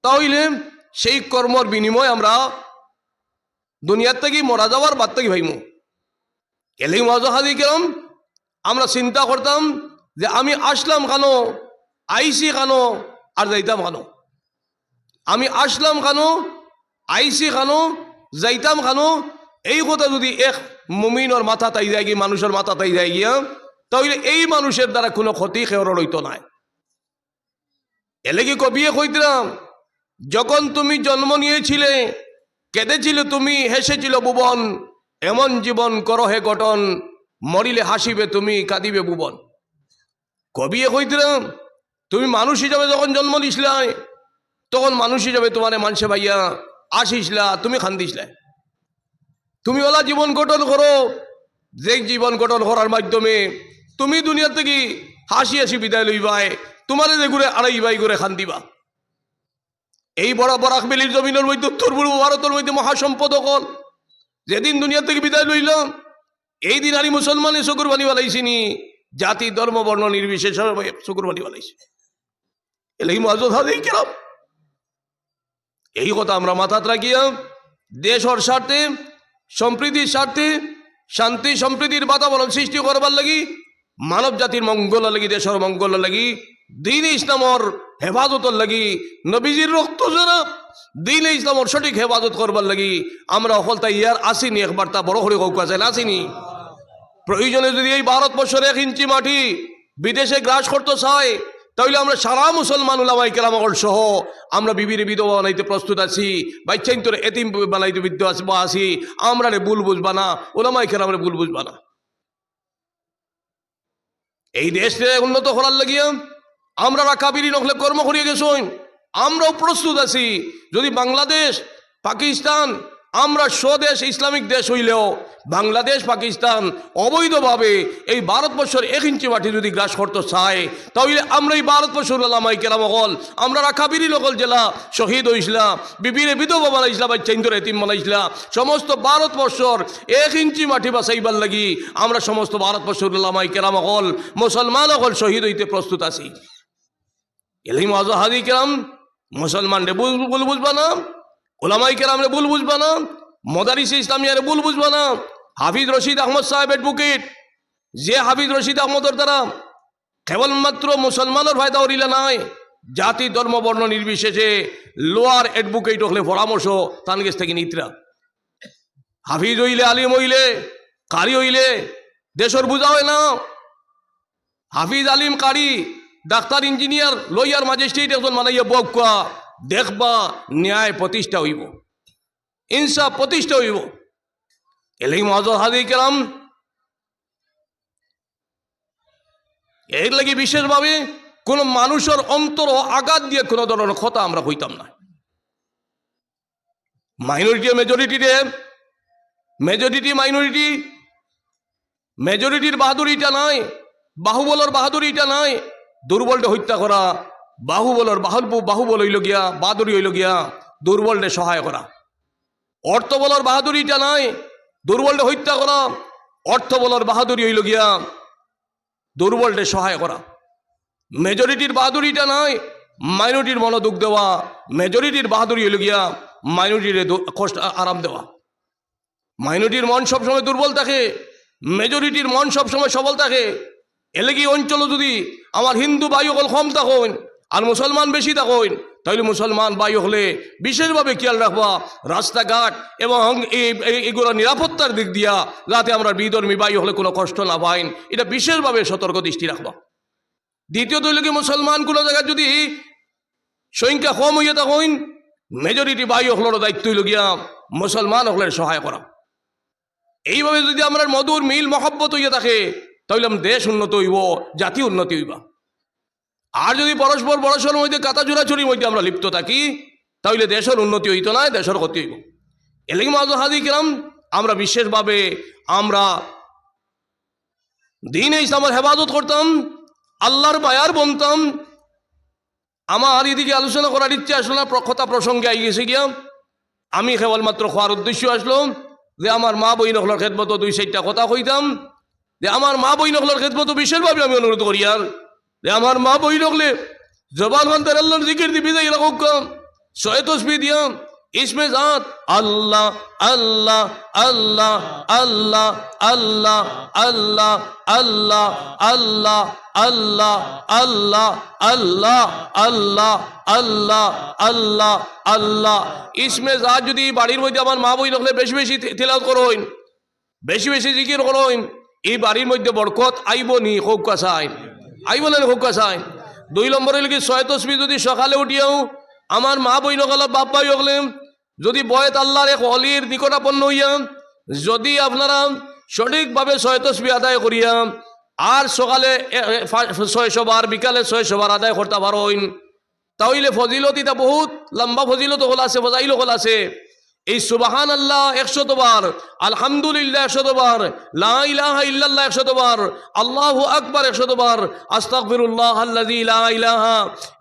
তাহলে সেই কর্মর বিনিময় আমরা দুনিয়ার থেকে মরা যাওয়ার বাদ থেকে ভাইমু। এলেই মজাহাদি কেরম আমরা চিন্তা করতাম যে আমি আসলাম কেন, আইসি কেন, আর যাইতাম কেন। আমি আসলাম কেন, আইসি কেন, যাইতাম কেন, এই কথা যদি এক মুমিনের মাথা তাই যায় গিয়ে, মানুষের মাথা তাই যায় গিয়া, তাহলে এই মানুষের দ্বারা কোনো ক্ষতি খেয়র হইতো না। এলে কি কবিয়ে কইতাম, যখন তুমি জন্ম নিয়েছিলে কেঁদেছিলে তুমি, হেসেছিল ভুবন, এমন জীবন করো হে গঠন, মরিলে হাসিবে তুমি, কাঁদিবে ভুবন। কবিয়ে কইতাম তুমি মানুষ হিসাবে যখন জন্ম নিছিলাই তখন মানুষ হিসাবে তোমার মানুষে ভাইয়া আসিসলা, তুমি খান্দিসলা। তুমি ওলা জীবন গঠন করো যে জীবন গঠন করার মাধ্যমে তুমি দুনিয়া থেকে হাসি হাসি বিদায় লইবাই, তোমার যে ঘুরে আড়াইবাই করে খান্দিবা। এই বড় বরাক বেলির জমিনের মধ্যে উত্তর পূর্ব ভারতের মধ্যে মহাসম্পদ কল যেদিন দুনিয়া থেকে বিদায় লইল, এই দিন আলী মুসলমানে শুকুরবানি বানাইছিনি, জাতি ধর্ম বর্ণ নির্বিশেষে শুকুরবানি বানাইছি। এলেই মজা হাদিক কেরম এই কথা আমরা মাথাত রাখিয়া দেশের স্বার্থে, সম্প্রীতির স্বার্থে, শান্তি সম্প্রীতির বাতাবরণ সৃষ্টি করবার লাগি, মানব জাতির মঙ্গল লাগি, দেশের মঙ্গল লাগি, দিন ইসলামর হেফাজতর লাগি, নবীজির রক্ত যারা দিন ইসলামর সঠিক হেফাজত করবার লাগি আমরা অকলতা ইয়ার আসিনি, একবার তা বড় করে কৌকা চাইলে আসিনি। প্রয়োজনে যদি এই ভারতবর্ষের 1 ইঞ্চি মাটি বিদেশে গ্রাস করতে চায় তাহলে আমরা সারা মুসলমান উলামায়ে কেরাম সহ আমরা বিবির বিধবা বানাইতে প্রস্তুত আছি, বাচ্চাইন তোর এতিম বানাইতে বিদ্য আছি। আমরা রে ভুল বুঝবা না, উলামায়ে কেরামরে ভুল বুঝবা না। এই দেশে উন্নত করার লাগিয়া আমরা কাবিরি নকলে কর্ম করিয়ে গেছই, আমরাও প্রস্তুত আছি। যদি বাংলাদেশ পাকিস্তান আমরা স্বদেশ ইসলামিক দেশ হইলেও বাংলাদেশ পাকিস্তান অবৈধভাবে এই ভারতবর্ষের 1 ইঞ্চি মাটি যদি গ্রাস করতে চায় তাহলে আমরা এই ভারতবর্ষের উলামায়ে কেরাম হল আমরা কাবিরি নকল জেলা শহীদ হইসলা, বিবিরে বিধবা বানাইসলা, বাচ্চাইন্দর এতিম বানাইসলা, সমস্ত ভারতবর্ষর 1 ইঞ্চি মাটি বাঁচাইবার লাগি আমরা সমস্ত ভারতবর্ষের উলামায়ে কেরাম হল মুসলমান হল শহীদ হইতে প্রস্তুত আছি। এলেই মজাহাদি কেরাম মুসলমান রে ভুল বুঝবা না, উলামায়ে কেরাম রে ভুল বুঝবা না, মদারিস ইসলামিয়ারে ভুল বুঝবা না। হাফিজ রশিদ আহমদ সাহেব অ্যাডভোকেট, যে হাফিজ রশিদ আহমদের দ্বারা কেবলমাত্র মুসলমানের ফায়দা হরিলা নাই, জাতি ধর্ম বর্ণ নির্বিশেষে লোয়ার অ্যাডভোকেট হলে পরামর্শ তান গেছ থেকে নিতরা। হাফিজ হইলে, আলিম হইলে, কারি হইলে দেশের বুঝা হয় না। হাফিজ, আলিম, কারি, ডাক্তার, ইঞ্জিনিয়ার, লয়ার, ম্যাজিস্ট্রেট একজন মানাইয়া বকা দেখবা ন্যায় প্রতিষ্ঠা হইব, ইনসাফ প্রতিষ্ঠা হইব। এলেই মজাহাদি কেরাম এর লাগি বিশেষভাবে কোন মানুষের অন্তর আঘাত দিয়ে কোন ধরনের কথা আমরা হইতাম না। মাইনরিটি মেজরিটিতে, মেজরিটি মাইনরিটি, মেজরিটির বাহাদুরিটা নাই, বাহুবলর বাহাদুরিটা নাই। দুর্বলটা হত্যা করা, বাহুবলর বাহুবল হইল গিয়া, বাহাদুরি হইল গিয়া দুর্বলটা সহায় করা। অর্থবলর বাহাদুরিটা নাই, দুর্বলটা হত্যা করা। অর্থবলর বাহাদুরি হইল গিয়া দুর্বলটা সহায় করা। মেজরিটির বাহাদুরিটা নাই, মাইনরিটির মনোদুখ দেওয়া। মেজরিটির বাহাদুরি হইল গিয়া মাইনরিটির কষ্ট আরাম দেওয়া। মাইনরিটির মন সবসময় দুর্বল থাকে, মেজরিটির মন সবসময় সবল থাকে। এলে কি অঞ্চল যদি আমার হিন্দু ভাই সকল কম থাকুন, আর মুসলমান বেশি থাকুন, তাইলে মুসলমান ভাই হলে বিশেষভাবে খেয়াল রাখবা রাস্তাঘাট এবং এগুলো নিরাপত্তার দিক দিয়া যাতে আমরা বিধর্মী ভাই হলে কোনো কষ্ট না পাইন, এটা বিশেষভাবে সতর্ক দৃষ্টি রাখবা। দ্বিতীয়ত হইল কি, মুসলমান কোনো জায়গায় যদি সংখ্যা কম হইয়া থাকুন, মেজরিটি ভাই হলের দায়িত্ব হইল গিয়া মুসলমান হলের সহায় করা। এইভাবে যদি আমরা মধুর মিল মহব্বত হইয়া থাকে, তাহলে দেশ উন্নত হইব, জাতি উন্নতি হইবা। আর যদি পরস্পর পরস্পরের মধ্যে কাতা চোরাচুরির মধ্যে আমরা লিপ্ত থাকি, তাহলে দেশের উন্নতি হইতো না, দেশের ক্ষতি হইব। এলাকি মাহাদি কিরাম, আমরা বিশেষভাবে আমরা দ্বীন ইসলামের হেফাজত করতাম, আল্লাহর বায়ার বনতাম। আমার এদিকে আলোচনা করার ইচ্ছে আসলো না, কথা প্রসঙ্গে আই গেছে গিয়া আমি কেবলমাত্র খোয়ার উদ্দেশ্য আসলো যে আমার মা বই নকলের খেদমতো 2-4টা কথা কইতাম, যে আমার মা বই নকলের খেদমতো বিশেষভাবে আমি অনুরোধ করি আর যে আমার মা বই নকলে জবান খান্তার আল্লাহর জিকির দিবি যাই এরকম শয়ে তসবি দিয়া ইসমে জাত আল্লাহ আল্লাহ আল্লাহ আল্লাহ আল্লাহ আল্লাহ আল্লাহ আল্লাহ আল্লাহ আল্লাহ আল্লাহ আল্লাহ আল্লাহ আল্লাহ আল্লাহ ইসমে জাত যদি বাড়ির মধ্যে আমার মা বই নকলে বেশি বেশি তিলাওয়াত করইন, বেশি বেশি জিকির করইন, এই বাড়ির মধ্যে বরকত আইব নি খুব কাছাইন, আইব না খুব কাছাইন। 2 নম্বরে লিখি শয়ে তসবি যদি সকালে উঠিয়াও আমার মা বই নকল বাপ ভাই হকলে যদি বয়েত আল্লাহর এক অলির নিকটাপন্ন হইয়া যদি আপনারা সঠিকভাবে শয়ে তসবি আদায় করিয়া আর সকালে 600 বার বিকালে 600 বার আদায় করতে পারেন, তাহলে ফজিলতিটা বহুত লম্বা ফজিলত হল আছে, ফজাইল হল আছে। এই সুবহান আল্লাহ 100 বার, আলহামদুলিল্লাহ 100 বার, লা ইলাহা ইল্লাল্লাহ 100 বার, আল্লাহু আকবার 100 বার, আস্তাগফিরুল্লাহ আল্লাযী লা ইলাহা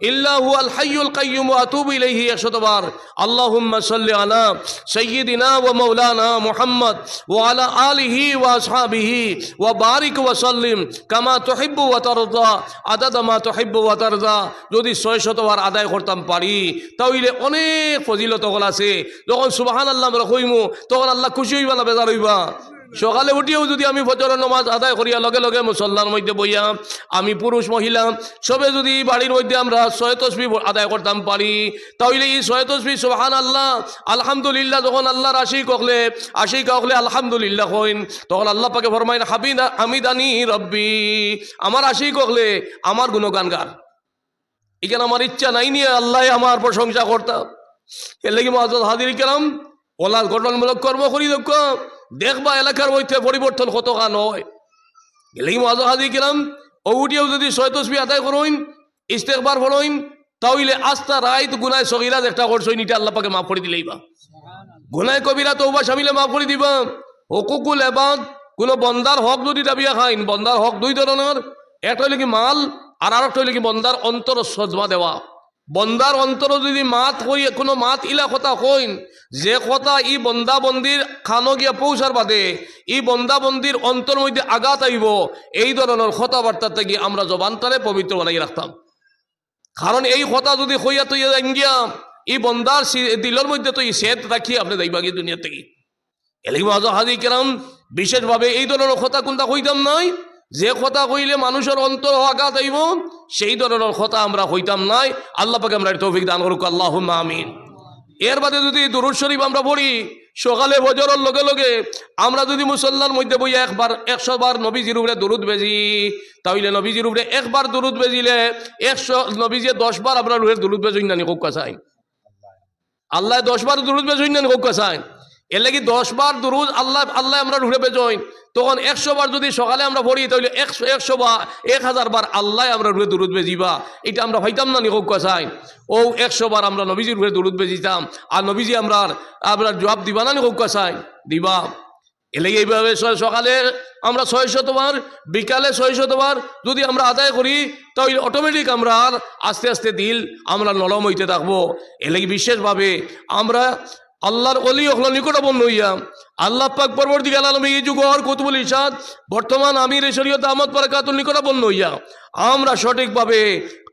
ইল্লা হুয়াল হাইয়ুল কাইয়্যুম ওয়া আতুবু ইলাইহি 100 বার। আল্লাহুম্মা সাল্লি আলা সাইয়্যিদিনা ওয়া মাওলানা মুহাম্মদ ওয়া আলা আলিহি ওয়া আসহাবিহি ওয়া বারিক ওয়া সাল্লিম কামা তুহিব্বু ওয়া তারদা আদাদা মা তুহিব্বু ওয়া তারদা। যদি 600 বার আদায় করতাম পারি, তাহলে অনেক ফজিলত হল আছে। যখন সুবহান আল্লাহ আমরা কইমু, তখন আল্লাহ খুশি হইবা না বেজার হইবা? সকালে উঠিয়েও যদি আমি ফজরের নামাজ আদায় করিয়া লগে লগে মুসল্লার মধ্যে বইয়া আমি পুরুষ মহিলা সবে যদি বাড়ির মধ্যে আমরা শয়ে তসবি আদায় করতাম পারি, তাহলে এই শয়ে তসবি সুবহান আল্লাহ আলহামদুলিল্লাহ যখন আল্লাহর আশিক হকলে আলহামদুলিল্লাহ হইন, তখন আল্লাহ পাকে ফরমাইন হামিদানি রব্বি, আমার আশিক হকলে আমার গুণগান গান। এখানে আমার ইচ্ছা নাই নিয়ে আল্লাহ আমার প্রশংসা করতাম। এর লাগি মুআজ্জাজ হাজির কেরাম, ওলা গঠনমূলক কর্ম করি দেখবা এলাকার মধ্যে পরিবর্তন কত গান হয়। এর লাগি মুআজ্জাজ হাজির কেরাম, ওটিও যদি শয়ে তসবিহ আদায় করইন, ইস্তেগফার পড়ইন, তাহলে আস্তা রাইত গুনাহ সগীরা একটা করছইন, এটা আল্লাহ পাকে মাফ করে দিলেইবা। গুনাহ কবিরা তওবা শামিলে মাফ করে দিবা। হুকুকুল ইবাদ, কোন বন্দার হক যদি দাবিয়া খাইন, বন্দার হক 2 ধরনের, একটা হইল কি মাল, আর আরেকটা হইল কি বন্দার অন্তর সজমা দেওয়া। বন্দার অন্তর যদি মাত হই কোনো মাত ইলা কথা কইন, যে কথা ই বন্দা বন্দির খানো গিয়া পৌঁছার বাদে ই বন্দা বন্দির অন্তর মধ্যে আঘাত আইব, এই ধরনের কথাবার্তা থেকে আমরা জবানটারে পবিত্র বানাই রাখতাম। কারণ এই কথা যদি হইয়া তৈয়া যাই গিয়া ই বন্দার দিলের মধ্যে তো সেদ রাখি আপনি যাইবা গিয়ে দুনিয়া থেকে। এলাকি মুআজ্জাজ হাজির কেরাম, বিশেষভাবে এই ধরনের কথা কোনটা কইতাম নাই, যে কথা কইলে মানুষের অন্তর আঘাত আইব সেই ধরনের কথা আমরা হইতাম নাই। আল্লাহ পাকে আমরা তৌফিক দান করুক, আল্লাহুম্মা আমিন। এর বাদে যদি দুরূদ শরীফ আমরা পড়ি সকালে ফজরের লগে লগে, আমরা যদি মুসল্লার মধ্যে বইয়া 100 বার নবীজির উপরে দুরূদ বেজি, তাহলে নবীজির উপরে 1 বার দুরূদ বেজিলে 100 নবীজি 10 বার আমরা রুহের দুরূদ বেজই না কোক কাছাই, আল্লাহ 10 বার দুরূদ বেজই না কোক কাছাই। এর লাগি 10 বার দুরূদ আল্লাহ আমরা রুহে বেজই, তখন 100 বার যদি সকালে আমরা পড়ি তাহলে 100 বার 1000 বার আল্লাহ আমরা রুহে দুরূদ বেজিবা। এটা আমরা হইতাম না নিকোক কাছাই। ও 100 বার আমরা নবীজির রুহে দুরূদ বেজিতাম, আর নবীজি আমরা জবাব দিবা না নিকোক কাছাই, দিবা। এর লাগি এইভাবে সকালে আমরা 600 বার, বিকালে 600 বার যদি আমরা আদায় করি, তাহলে অটোমেটিক আমরা আস্তে আস্তে দিল আমরা নরম হইতে থাকবো। এর লাগি বিশেষভাবে আমরা আল্লাহর অলি হলো নিকটবর্তী হইয়া আল্লাহ পাক পরবর্তীকাল আলমে এই যুগ আর কুতুবুল ইরশাদ বর্তমান আমির শরীয়ত আহমদ বারাকাতুর নিকটবর্তী হইয়া আমরা সঠিকভাবে,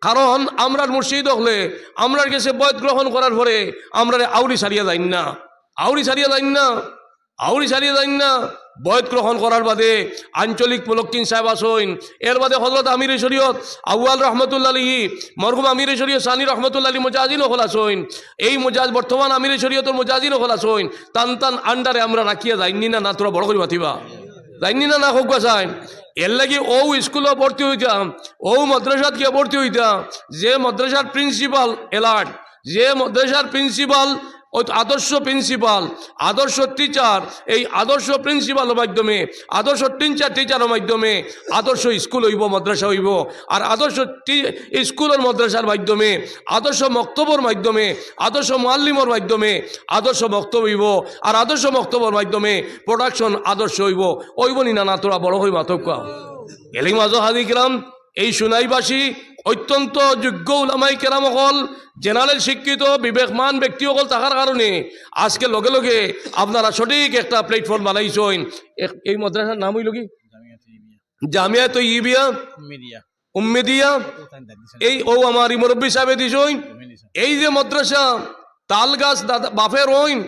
কারণ আমরার মুর্শিদ হলে আমরার কাছে বয়ত গ্রহণ করার পরে আমরা আউরি সারিয়া যাই না, আউরি সারিয়া যাই না। আউরি সারিয়ে যাইন না বয়ত গ্রহণ করার বাদে আঞ্চলিক মুলক্কিন সাহেব আসইন, এর বাদে হজরত আমির শরীয়ত আউয়াল রহমতুল্লাহ আলাইহি, মরহুম আমির শরীয়ত সানি রহমতুল্লাহ আলাইহি মুজাহিদিন হল আসইন। এই মুজাহিদ বর্তমান আমির শরীয়তের মুজাহিদিন হল আসইন। টান টান আন্ডারে আমরা রাখিয়া যাইনি না, না তোরা বড় করে মাতিবা যাইনি না, না হোক চাই। এর লাগি ও স্কুলে ভর্তি হইতাম, ও মাদ্রাসাত গিয়ে ভর্তি হইতাম, যে মাদ্রাসার প্রিন্সিপাল এলার্ট, যে মাদ্রাসার প্রিন্সিপাল ওই আদর্শ প্রিন্সিপাল, আদর্শ টিচার, এই আদর্শ প্রিন্সিপালের মাধ্যমে, আদর্শ টিচারের মাধ্যমে আদর্শ স্কুল হইব, মাদ্রাসা হইব। আর আদর্শ স্কুলের মাদ্রাসার মাধ্যমে, আদর্শ মক্তবর মাধ্যমে, আদর্শ মুআল্লিমের মাধ্যমে আদর্শ মক্তব হইব। আর আদর্শ মক্তবর মাধ্যমে প্রোডাকশন আদর্শ হইব। ওইব নি না, তোরা বড় হই মাতকা এলি মাজো হাজিগ্রাম। এই সুনাইবাসী অত্যন্ত যোগ্য উলামাই কেরাম হল, জেনারেল শিক্ষিত বিবেকমান ব্যক্তি হল থাকার কারণে আজকে লগে লগে আপনারা সঠিক একটা প্ল্যাটফর্ম বানাইছেন। এই মাদ্রাসার নাম হইল কি? জামিয়া তো ইবিয়া উম্মেদিয়া। এই ও আমার মুরব্বী সাহেব দিছেন। এই যে মাদ্রাসা তাল গাছ বাফের রইন,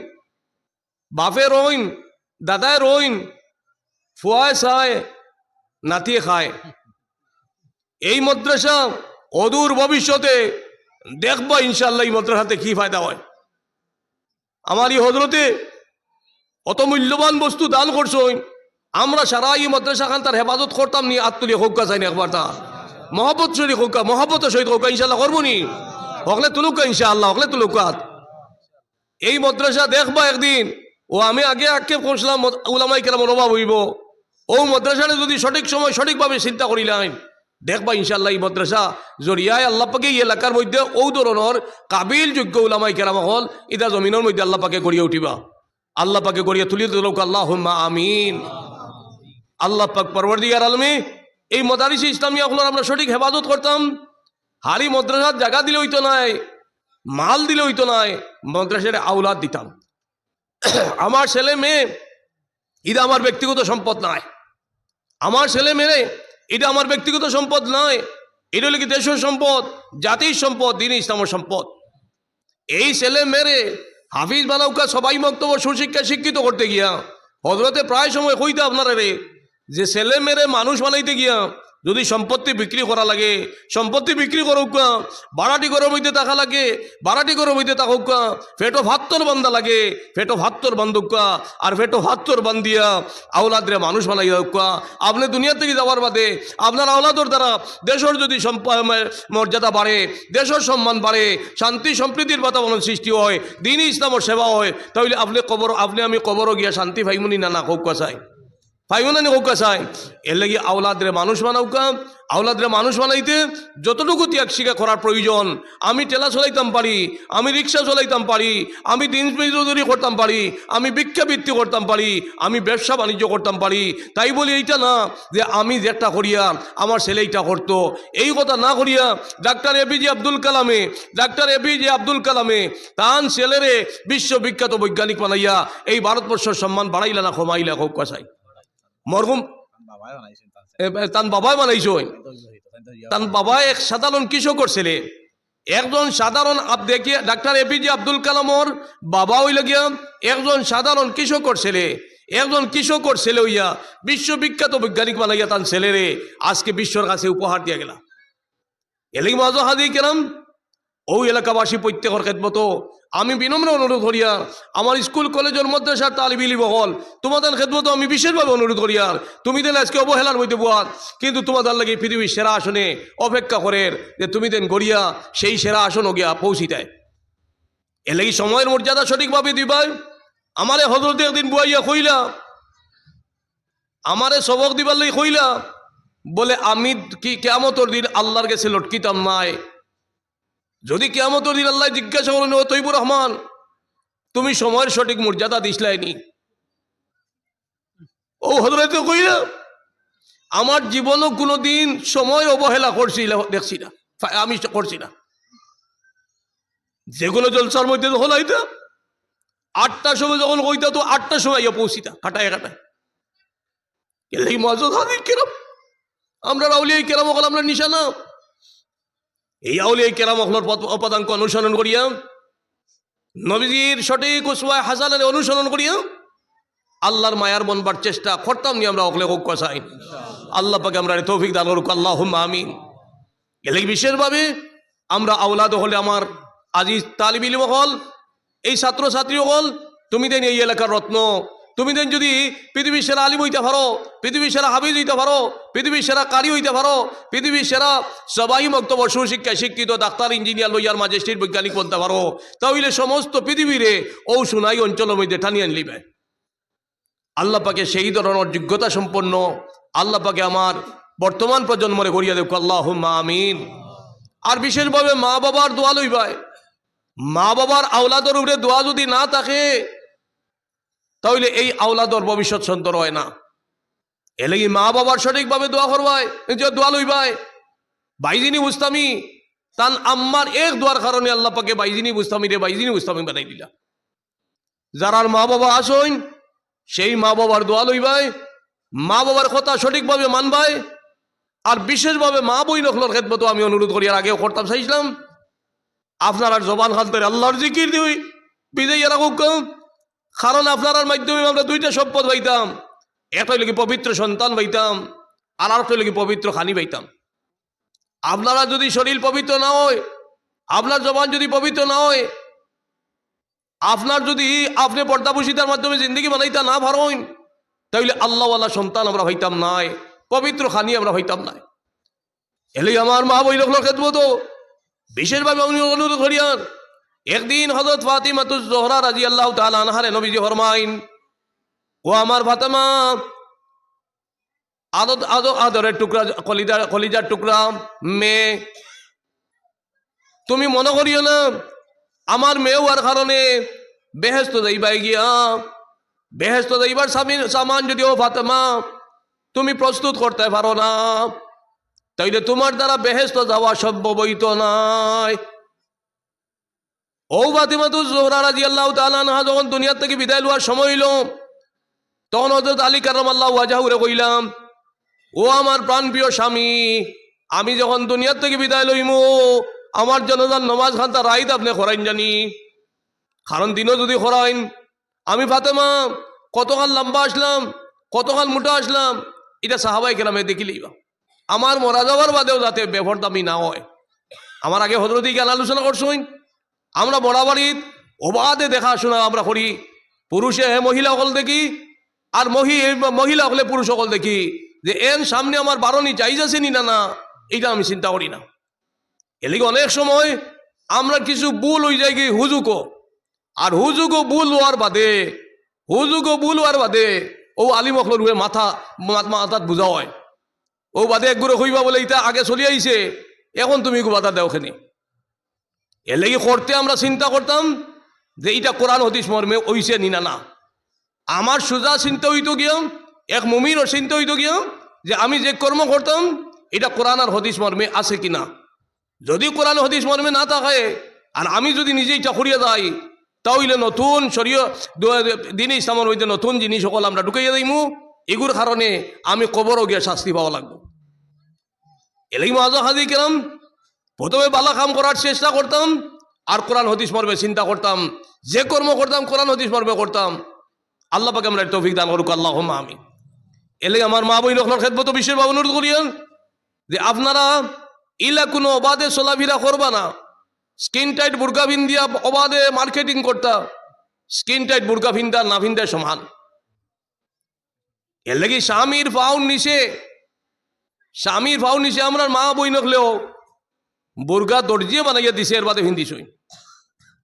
বাফের রইন, দাদায় রইন, ফুয়ায় সায়, নাতিয়ে খায়। এই মাদ্রাসা অদূর ভবিষ্যতে দেখবা ইনশাল্লাহ এই মাদ্রাসাতে কি ফায়দা হয়। আমার এই হজরতে অত মূল্যবান বস্তু দান করছই, আমরা সারা এই মাদ্রাসা খান তার হেফাজত করতাম নি, আত্মলি হোকা চাই না একবার তা মহাব্বত সহি হোকা, মহাব্বতের সহিত হোকা ইনশাল্লাহ করবো নি, হকলে তুলুকা ইনশাআল্লাহ, হকলে তুলুকাত। এই মাদ্রাসা দেখবা একদিন। ও আমি আগে আক্ষেপ করছিলাম উলামাই কেরামের অভাব হইব, ও মাদ্রাসাটা যদি সঠিক সময় সঠিকভাবে চিন্তা করিলেন দেখবা ইনশাল্লাহ এই মাদ্রাসা জরিয়ায় আল্লাহ পাকে এই এলাকার মধ্যে ও ধরনের কাবিল যোগ্য উলামাই কেরাম হল ইটা জমিনের মধ্যে আল্লাহ পাকে গড়িয়ে উঠিবা, আল্লাহ পাকে গড়িয়ে তুলিয়ে তুলক আল্লাহুম্মা আমিন। আল্লাহ পাক পরওয়ারদিগার আলমী এই মাদারিস ইসলামিয়া হল আমরা সঠিক হেফাজত করতাম। হারি মাদ্রাসার জায়গা দিলে হইতো নাই, মাল দিলে হইতো নাই, মাদ্রাসার আওলাদ দিতাম। আমার ছেলে মেয়ে এটা আমার ব্যক্তিগত সম্পদ নয়, আমার ছেলে মেয়ে এটা আমার ব্যক্তিগত সম্পদ নয়, এটা হলো কি দেশের সম্পদ, জাতির সম্পদ, দিন ইসলামের সম্পদ। এই ছেলে মেরে হাফিজ বানাউকা সবাই বক্তব্য সুশিক্ষা শিক্ষিত করতে গিয়া হজরতে প্রায় সময় কইতে আপনারা রে যে ছেলে মেরে মানুষ বানাইতে গিয়া যদি সম্পত্তি বিক্রি করা লাগে, সম্পত্তি বিক্রি করুকা, বাড়াটি ঘরের মধ্যে টাকা লাগে, বাড়াটি ঘরের মধ্যে টাকা, ফেটো ভাত্তর বান্ধা লাগে, ফেটো ভাত্তর বান্ধুকা, আর ফেটো ভাত্তর বান্ধিয়া আওলাদরে মানুষ বানাইয়া উকা। আপনি দুনিয়া থেকে যাওয়ার বাদে আপনার আওলাদর দ্বারা দেশের যদি মর্যাদা বাড়ে, দেশের সম্মান বাড়ে, শান্তি সম্প্রীতির বাতাবরণ সৃষ্টি হয়, দিনই ইসলামের সেবা হয়, তাহলে আপনি আমি কবরও গিয়া শান্তি পাইমুনি না, না হোক চাই ফাইমনানি হোক চাই। এর লাগি আওলাদরে মানুষ বানাউকা, আওলাদরে মানুষ বানাইতে যতটুকু ত্যাগ স্বীকার করার প্রয়োজন। আমি টেলা চলাইতাম পারি, আমি রিক্সা চলাইতাম পারি, আমি দিন মজুরি করতাম পারি, আমি ভিক্ষাবৃত্তি করতাম পারি, আমি ব্যবসা বাণিজ্য করতাম পারি, তাই বলি এইটা না যে আমি যেটা করিয়া আমার ছেলে এইটা করতো, এই কথা না করিয়া ডাক্তার এপিজে আব্দুল কালামে, ডাক্তার এপিজে আব্দুল কালামে তান ছেলেরে বিশ্ববিখ্যাত বৈজ্ঞানিক বানাইয়া এই ভারতবর্ষের সম্মান বাড়াইলা না কমাইলা হোক কাছাই। মরহুম তান বাবাই বানাইছ, তান বাবা এক সাধারণ কৃষকর ছেলে, একজন সাধারণ দেখিয়া ডাক্তার এপিজে আব্দুল কালামর বাবা হইল গিয়া একজন সাধারণ কৃষকর ছেলে, একজন কৃষকর ছেলে হইয়া বিশ্ববিখ্যাত বৈজ্ঞানিক বানাইয়া তান ছেলেরে আজকে বিশ্বর কাছে উপহার দিয়া গেলা। এলাকি মাজো হাজি কেরাম ও এলাকাবাসী প্রত্যেকের খেদমত আমি বিনম্র অনুরোধ করিয়া আমার স্কুল কলেজের মাদ্রাসার তালিবিলি বহল তোমাদের খেদমত আমি বিশেষভাবে অনুরোধ করিয়া তুমি দেন আজকে অবহেলার মধ্যে বুয়াত, কিন্তু তোমাদের লাগে পৃথিবীর সেরা আসনে অপেক্ষা করেন যে তুমি দেন গড়িয়া সেই সেরা আসন গিয়া পৌঁছি দেয়। এর লাগি সময়ের মর্যাদা সঠিকভাবে দিবাই। আমারে হজরত একদিন বুয়াইয়া কইলা, আমারে সবক দিবার লাগি কইলা, বলে আমি কি কিয়ামতের দিন আল্লাহর কাছে লটকিতাম নাই, যদি কিয়ামতের দিন আল্লাহ জিজ্ঞাসা করেন ও তৈবুর রহমান তুমি সময়ের সঠিক মর্যাদা দিসলাইনি, ও হযরতে কইলা আমার জীবনও কোনোদিন সময় অবহেলা করছি দেখছি না, আমি করছি না। যেগুলো জলসার মধ্যে যখন আইতা 8টার সময় যখন কইতা তো 8টার সময় ইয়া পৌঁছিতা কাটায় কাটায়। এই মজা হাজির কেরাম আমরা আউলিয়া কেরাম হল আমরা নিশানা, এই আউলিয়া কেরাম হলর অপদাঙ্ক অনুসরণ করিয়া নবীজির সঠিক উসওয়া হাসানারে অনুসরণ করিয়া আল্লাহর মায়ার বনবার চেষ্টা করতাম নি আমরা অকলে হোক চাই। আল্লাহ পাকে আমরা তৌফিক দান করুক, আল্লাহুম্মা আমিন। এলে বিশেষভাবে আমরা আওলাদ হলে আমার আজিজ তালিব ইলম হল, এই ছাত্র ছাত্রী হল, তুমি দেন এই এলাকার রত্ন, তুমি দেন যদি পৃথিবীর সেরা আলিম হইতে পারো, পৃথিবীর সেরা হাফিজ হইতে পারো, পৃথিবীর সেরা কারি হইতে পারো, পৃথিবীর সেরা সবাই বক্তব্য সুশিক্ষায় শিক্ষিত ডাক্তার ইঞ্জিনিয়ার লইয়ার ম্যাজিস্ট্রেট বৈজ্ঞানিক বলতে পারো, তাহলে সমস্ত পৃথিবীরে ও শুনাই অঞ্চলের মধ্যে টানিয়ে আনলিবে। আল্লাহ পাকে সেই ধরনের যোগ্যতা সম্পন্ন আল্লাহ পাকে আমার বর্তমান প্রজন্মরে করিয়া দেখ, আল্লাহুম্মা আমিন। আর বিশেষভাবে মা বাবার দোয়া লইবাই। মা বাবার আওলাদর উপরে দোয়া যদি না থাকে তাহলে এই আওলাদর ভবিষ্যৎ সুন্দর হয় না। এলে মা বাবার সঠিকভাবে দোয়া করবাই, দোয়া লইবাই। বাইজিনী বুস্তামি তান আম্মার এক দোয়ার কারণে আল্লাহ পাকে বাইজিনী বুস্তামি রে বাইজিনী বুস্তামি বানাই দিলা। যারার মা বাবা আসইন সেই মা বাবার দোয়া লইবাই, মা বাবার কথা সঠিকভাবে মানবাই। আর বিশেষভাবে মা বই নকলের খেদমত আমি অনুরোধ করি, আর আগেও করতাম চাইছিলাম, আপনার আর জবান খালতে আল্লাহর জিকির দিই বিজয়ী রাখুক। কারণ আপনার মাধ্যমে আমরা দুইটা সম্পদ পাইতাম, একটা হইলে কি পবিত্র সন্তান পাইতাম, আর আরেকটা হইলে কি পবিত্র খানি পাইতাম। আপনারা যদি শরীর পবিত্র না হয়, আপনার জবান যদি পবিত্র না হয়, আপনার যদি আপনি পর্দাপুষিতার মাধ্যমে জিন্দগি বানাইতা না পারেন, তাইলে আল্লাহওয়ালা সন্তান আমরা হইতাম নাই, পবিত্র খানি আমরা হইতাম নাই। এলে আমার মা বই লোক খেদমত বিশেষভাবে আমি অনুরোধ করিয়ান। একদিন হযরত ফাতিমাতুজ জোহরা রাদিয়াল্লাহু তাআলা আনহারে নবীজি ফরমাইন, ও আমার ফাতেমা, আদরের টুকরা, কলিজার টুকরা মেয়ে, তুমি মনে করিও না আমার মেয়ে হওয়ার কারণে বেহেশত যাইবাই গিয়া, বেহেশত যাইবার সামান যদি ও ফাতেমা তুমি প্রস্তুত করতে পারো না, তাইলে তোমার দ্বারা বেহেশত যাওয়া সম্ভব হইত নাই। ও ফাতিমাতুজ জোহরা রাদিয়াল্লাহু তাআলা আনহা যখন দুনিয়া থেকে বিদায় লওয়ার সময় হইল, তখন হযরত আলী কারামাল্লাহু ওয়াজহাহুরে কইলাম, ও আমার প্রাণপ্রিয় স্বামী, আমি যখন দুনিয়া থেকে বিদায় লইমু আমার জানাজার নামাজ খানটা রাইত আপনি খরাইন জানি, কারণ দিনও যদি খরাইন আমি ফাতেমা কতকাল লম্বা আসলাম, কতকাল মোটা আসলাম, এটা সাহাবাই কেরামে দেখিলেই বা আমার মরা যাওয়ার বাদেও যাতে বেফরদামি না হয়। আমার আগে হযরত জ্ঞান আলোচনা করছইন, আমরা বরাবরই অবাধে দেখাশোনা আমরা করি, পুরুষে মহিলা সকল দেখি, আর মহিলা হলে পুরুষ সকল দেখি, যে এর সামনে আমার বারণী জাইজ আছে নি না না, এইটা আমি চিন্তা করি না। এলিগে অনেক সময় আমরা কিছু ভুল হয়ে যাই কি হুজুকো, আর হুজুকো ভুল হওয়ার বাদে ও আলিমকলর রুয়ে মাথাত বুঝা হয়, ও বাদে একগুলো হইবা বলে এটা আগে চলি আইছে, এখন তুমি বাধা দেওখানি। এর লেগে করতে আমরা চিন্তা করতাম যে এটা কোরআন হাদিস মর্মে হইছে নি না না। আমার সোজা চিন্তা হইতো গিয়া, এক মুমিনের চিন্তা হইতো গিয়া যে আমি যে কর্ম করতাম এটা কোরআন আর হাদিস মর্মে আছে কিনা। যদি কোরআন হাদিস মর্মে না থাকে আর আমি যদি নিজে এটা করিয়া যাই, তাহলে নতুন শরীয় দিন ইসলামের মধ্যে নতুন জিনিস সকল আমরা ঢুকাইয়া যাইমু, এগুর কারণে আমি কবরও গিয়া শাস্তি পাওয়া লাগবো। এলেই মাজা হাজি কেরাম প্রথমে বালা কাম করার চেষ্টা করতাম, আর কোরআন হাদিস মর্মে চিন্তা করতাম, যে কর্ম করতাম কোরআন হাদিস মর্মে করতাম। আল্লাহ পাকে আমরা তৌফিক দান করুক, আল্লাহুম্মা আমিন। এলে আমার মা বই লোকনার খেদমত বিশেষভাবে অনুরোধ করিয়েন যে আপনারা ইলা কোনো অবাধে চলাফেরা করবা না, স্কিন টাইট বুরকা ভিন্দিয়া অবাধে মার্কেটিং করতা, স্কিন টাইট বুরকা ভিন্দা না ভিন্দার সমান। এর লাগি স্বামীর ফাউন নিচে আমরা মা বই নকলেও বুরগা দর্জিয়ে বানাইয়া দিছে, এর বাদে ভিন্দিছই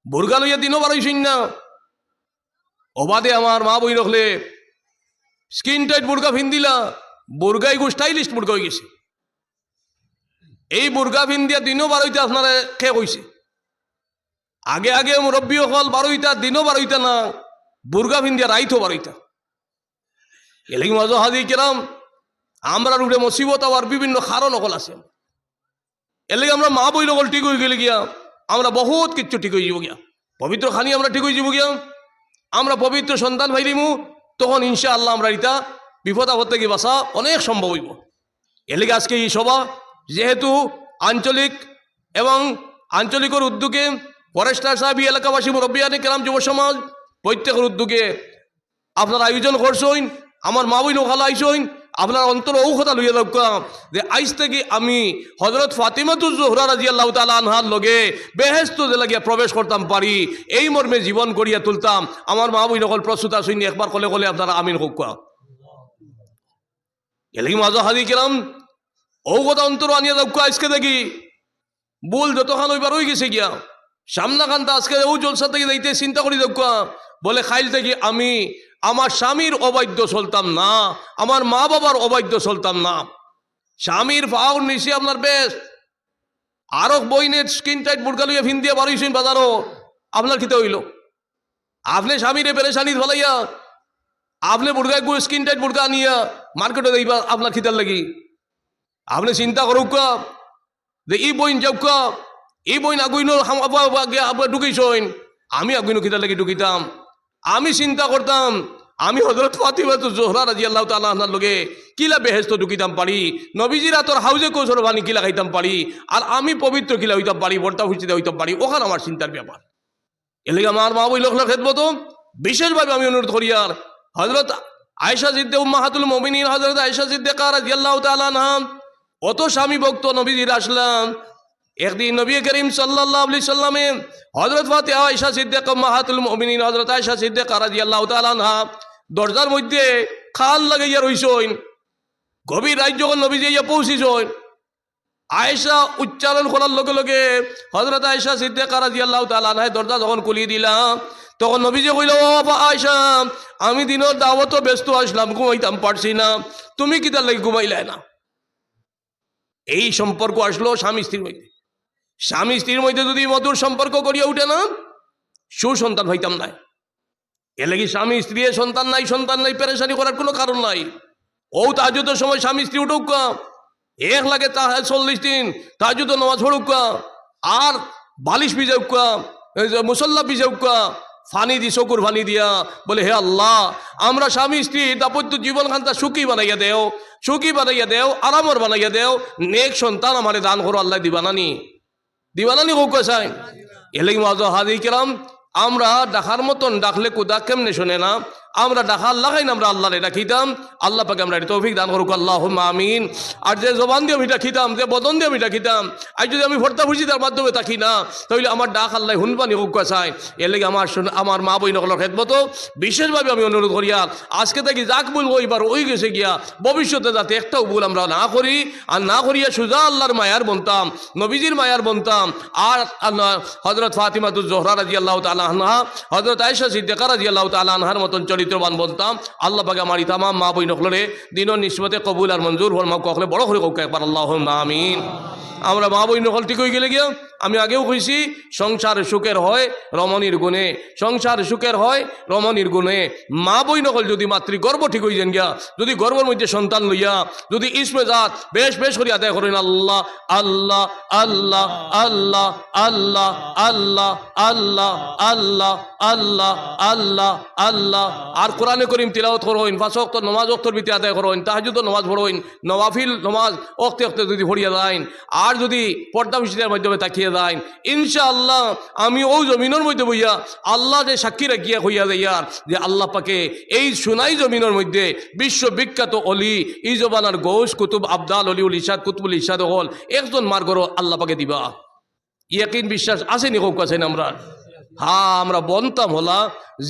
বুরগা লইয়া দিনও বাড়াইছই না। অবাধে আমার মা বই নকলে স্কিন টাইট বুরগা ভিন্দিলা, বুরগাই গো স্টাইলিস্ট বুরগা হয়ে গেছে। এই বুরগা ভিন্দিয়া দিনও বারোইতে আপনারা খেয়ে কইছে, আগে মুরব্বী হল বারোইটা দিনও বারোইটা না, বুরগা ভিন্দিয়া রাইতো বারোইটা। এলাকি মজা হাজি কেরাম আমরা রুটে মুসিবত আবার বিভিন্ন কারণ অকল আছে। এলাকি আমরা মা বই নকল ঠিক হয়ে গেলে গিয়া আমরা বহুত কিচ্ছু ঠিক হয়ে যাব গিয়া, পবিত্র খানি আমরা ঠিক হয়ে যাব গিয়া, আমরা পবিত্র সন্তান ভাইলিমু, তখন ইনশাআল্লাহ আমরা এটা বিপদ আপদ থেকে বাঁচা অনেক সম্ভব হইব। এলাকি আজকে এই সভা যেহেতু আঞ্চলিক এবং আঞ্চলিকের উদ্যোগে ফরেস্টার সাহেব এলাকাবাসী মুরব্বিয়ানে কেরাম যুব সমাজ প্রত্যেকের উদ্যোগে আপনারা আয়োজন করছেন, আমার মা বই নখালা আইসইন, আপনার অন্তর ও কথা লইয়া দক্কাম যে আইজ থেকে আমি হযরত ফাতিমাতুজ জোহরা রাদিয়াল্লাহু তাআলা আনহার লগে বেহেশত যে লাগিয়া প্রবেশ করতাম পারি, এই মর্মে জীবন করিয়া তুলতাম। আমার মা বই নকল প্রস্তুত আসইন, একবার কলে কলে আপনারা আমিন হোক। এলাকি মাজা হাদি কেরাম ও কথা অন্তর আনিয়া দক্কা আজকে দেখি বল যতখান ওইবার হয়ে গেছে গিয়া সামনা খানটা আজকে ও জলসা থেকে যাইতে চিন্তা করি দক্কা বলে খাইল থেকে আমি আমার স্বামীর অবাধ্য চলতাম না, আমার মা বাবার অবাধ্য চলতাম না। স্বামীর পাও নিচে আপনার বেশ আরো বইনের স্কিন টাইট বুড়কা লইয়া ফিন দিয়ে বাড়িছেন বাজারও, আপনার খেতে হইল। আপনি স্বামীরে পেরেশানি ফলাইয়া আপনি বুড়কায় স্কিন টাইট বুড়কা আনিয়া মার্কেটে যাইবা আপনার খিতার লাগি। আপনি চিন্তা করুক যে ই বইন যাওক, এই বইন আগুইন আপনার ঢুকিছেন, আমি আগুইন খিতার লাগি ঢুকিতাম। আমি চিন্তা করতাম আমি হযরত ফাতিমাতুজ জোহরা রাদিয়াল্লাহু তাআলা আনহার লগে কিলা বেহেশত ঢুকিতাম পারি, নবীজির আতর হাউজে কৌশল বানি কিলা খাইতাম পারি, আর আমি পবিত্র কিলা হইতাম পারি, বর্তা হুচিতে হইতাম পারি। ওখানে আমার চিন্তার ব্যাপার। এলাকা আমার মা বই লোকলা খেদমত বিশেষভাবে আমি অনুরোধ করি। আর হযরত আয়েশা সিদ্দিকা উম্মাহাতুল মুমিনিন হযরত আয়েশা সিদ্দিকা রাদিয়াল্লাহু তাআলা আনহা অত স্বামী ভক্ত নবীজির আসলাম। একদিন নবী করিম সাল্লাল্লাহু আলাইহি সাল্লামে হযরত ফাতিমা আয়েশা সিদ্দিকা উম্মাহাতুল মুমিনিন হযরত আয়েশা সিদ্দিকা রাদিয়াল্লাহু তাআলা আনহা দরজার মধ্যে খাল লাগাইয়া রইছেন। গভীর রাত যখন নবীজি ইয়া পৌঁছিছেন, আয়েশা উচ্চারণ করার লগে লগে হযরত আয়েশা সিদ্দিকা রাদিয়াল্লাহু তাআলা আনহা দরজা যখন খুলি দিলাম, তখন নবীজি কইল, ও আয়েশা, আমি দিনের দাওয়াত ব্যস্ত আসলাম, ঘুমাইতাম পারছি না, তুমি কি তার লাগি ঘুমাইলাই না? এই সম্পর্ক আসলো স্বামী স্ত্রীর মধ্যে। স্বামী স্ত্রীর মধ্যে যদি মধুর সম্পর্ক করিয়া উঠে না, সুসন্তান হইতাম না। এ লাগি স্বামী স্ত্রী সন্তান নাই পেরেশানি করার কোনো কারণ নাই। ও তাহাজ্জুদের সময় স্বামী স্ত্রী উঠুক, এক লাগে 40 দিন তাহাজ্জুদ নামাজ পড়ুক, আর বালিশ ভিজাউক, মুসল্লা ভিজাউক, ফানি দি চকুর ফানি দিয়া বলে, হে আল্লাহ, আমরা স্বামী স্ত্রী দাম্পত্য জীবন খানটা সুখী বানাইয়া দেও, আরামর বানাইয়া দেও, নেক সন্তান আমারে দান করো, আল্লাহ দিবানানি হোক চাই। এলেই মাজা হাদি কেরাম আমরা ডাকার মতন ডাকলে কুদা কেমনে শোনে না, আমরা ডাকার লাগাই না, আমরা আল্লাহরে ডাকিতাম। আল্লাহ পাকে আমরা তৌফিক দান করুক, আল্লাহুম্মা আমিন। আর যে জবান দিয়ে আমি ডাকিতাম, যে বদন দিয়ে আমি ডাকিতাম, আর যদি আমি ভর্তা ভুজি তার মাধ্যমে থাকি না, তাহলে আমার ডাক আল্লাহ হুনবানি হোক চাই। এর লেগে আমার মা বই নকল খেদমত বিশেষভাবে আমি অনুরোধ করিয়া আজকে থেকে যাক বলবো এবার ওই গেছে গিয়া ভবিষ্যতে যাতে একটাও ভুল আমরা না করি, আর না করিয়া সুজা আল্লাহর মায়ার বনতাম, নবীজির মায়ার বনতাম। আর হযরত ফাতিমাতুজ জোহরা রাদিয়াল্লাহু তাআলা আনহা, হযরত আয়েশা সিদ্দিকা রাদিয়াল্লাহু তাআলা আনহার মতন চরিত্রবান বনতাম। আল্লাহ পাকে আমার তামাম মা বই নকলরে দিনের নিসবতে কবুল আর মঞ্জুর হল, মা কখলে বড় করে কোক একবার আল্লাহুম্মা আমিন। আমরা মা বই নকল ঠিক হয়ে গেলে গিয়া আমি আগেও কইছি, সংসার সুখের হয় রমণীর গুণে, সংসার সুখের হয় রমণীর গুণে। মা বই নকল যদি মাতৃগর্ভ ঠিক হয়ে যান গিয়া, যদি গর্ভের মধ্যে সন্তান লইয়া যদি ইসমে জাত বেশ বেশ করে আদায় করেন, আল্লাহ আল্লাহ আল্লাহ আল্লাহ আল্লাহ আল্লাহ আল্লাহ আল্লাহ আল্লাহ আল্লাহ আল্লাহ, আর কোরআনে করিম তিলাওয়াত করইন, 5 ওয়াক্ত নামাজ ওয়াক্তের ভিতরে আদায় করইন, তাহাজ্জুদ নামাজ পড়ইন, নওয়াফিল নামাজ ওয়াক্তে ওয়াক্তে যদি পড়িয়া যাইন, আর যদি পর্দা বিশিদের মাধ্যমে তাকিয়ে যাইন, ইনশাআল্লাহ আমি ওই জমিনের মধ্যে বইয়া আল্লাহ যে সাক্ষী রাখিয়া হইয়া যাইয়ার যে আল্লাহ পাকে এই সুনাই জমিনের মধ্যে বিশ্ববিখ্যাত অলি এই জবানার গৌস কুতুব আবদাল অলিউল ইরশাদ কুতুবুল ইরশাদ হল একজন মার্গর আল্লাহ পাকে দিবা। ইয়াকিন বিশ্বাস আসেনি হোক আছেন আমরা? হ্যাঁ, আমরা বনতাম হলা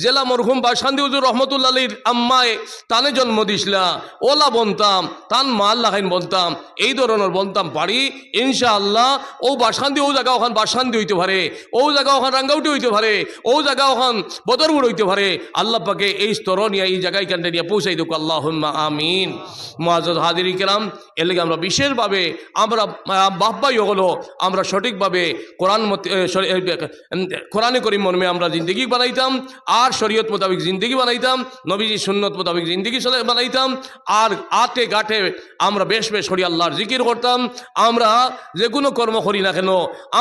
জেলা মরহুম বাসান্দি হুজুর রহমতুল্লাহ আলীর আম্মায় তানে জন্ম দিছিলা, ওলা বনতাম, তান মাল লাগাইন বনতাম, এই ধরনের বনতাম পারি ইনশাআল্লাহ। ও বাসান্দি ও জায়গা ওখান বাসান্দি হইতে পারে, ও জায়গা ওখান রাঙ্গাউটি হইতে পারে, ও জায়গা ওখান বদরপুর হইতে পারে। আল্লাহ পাকে এই স্তর নিয়ে এই জায়গায় কান্ডে নিয়ে পৌঁছাই দেব, আল্লাহুম্মা আমিন। মুআজ্জাজ হাজিরি কেরাম, এর লেগে আমরা বিশেষভাবে আমরা বাহবাই হলো আমরা সঠিকভাবে কোরআনে করিম মর্মে আমরা জিন্দগি বানাইতাম, আর শরীয়ত মোতাবেক জিন্দগি বানাইতাম, নবীজি সুন্নত মোতাবেক জিন্দগি বানাইতাম, আর আটে গাটে আমরা বেশ বেশ করি আল্লাহর জিকির করতাম। আমরা যে কোনো কর্ম করি না কেন,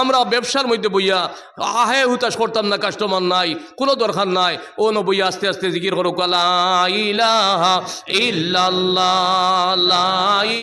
আমরা ব্যবসার মধ্যে বইয়া আহে হুতাশ করতাম না, কাস্টমার নাই, কোনো দরকার নাই, ও ন বইয়া আস্তে আস্তে জিকির করো, লা ইলাহা ইল্লাল্লাহ।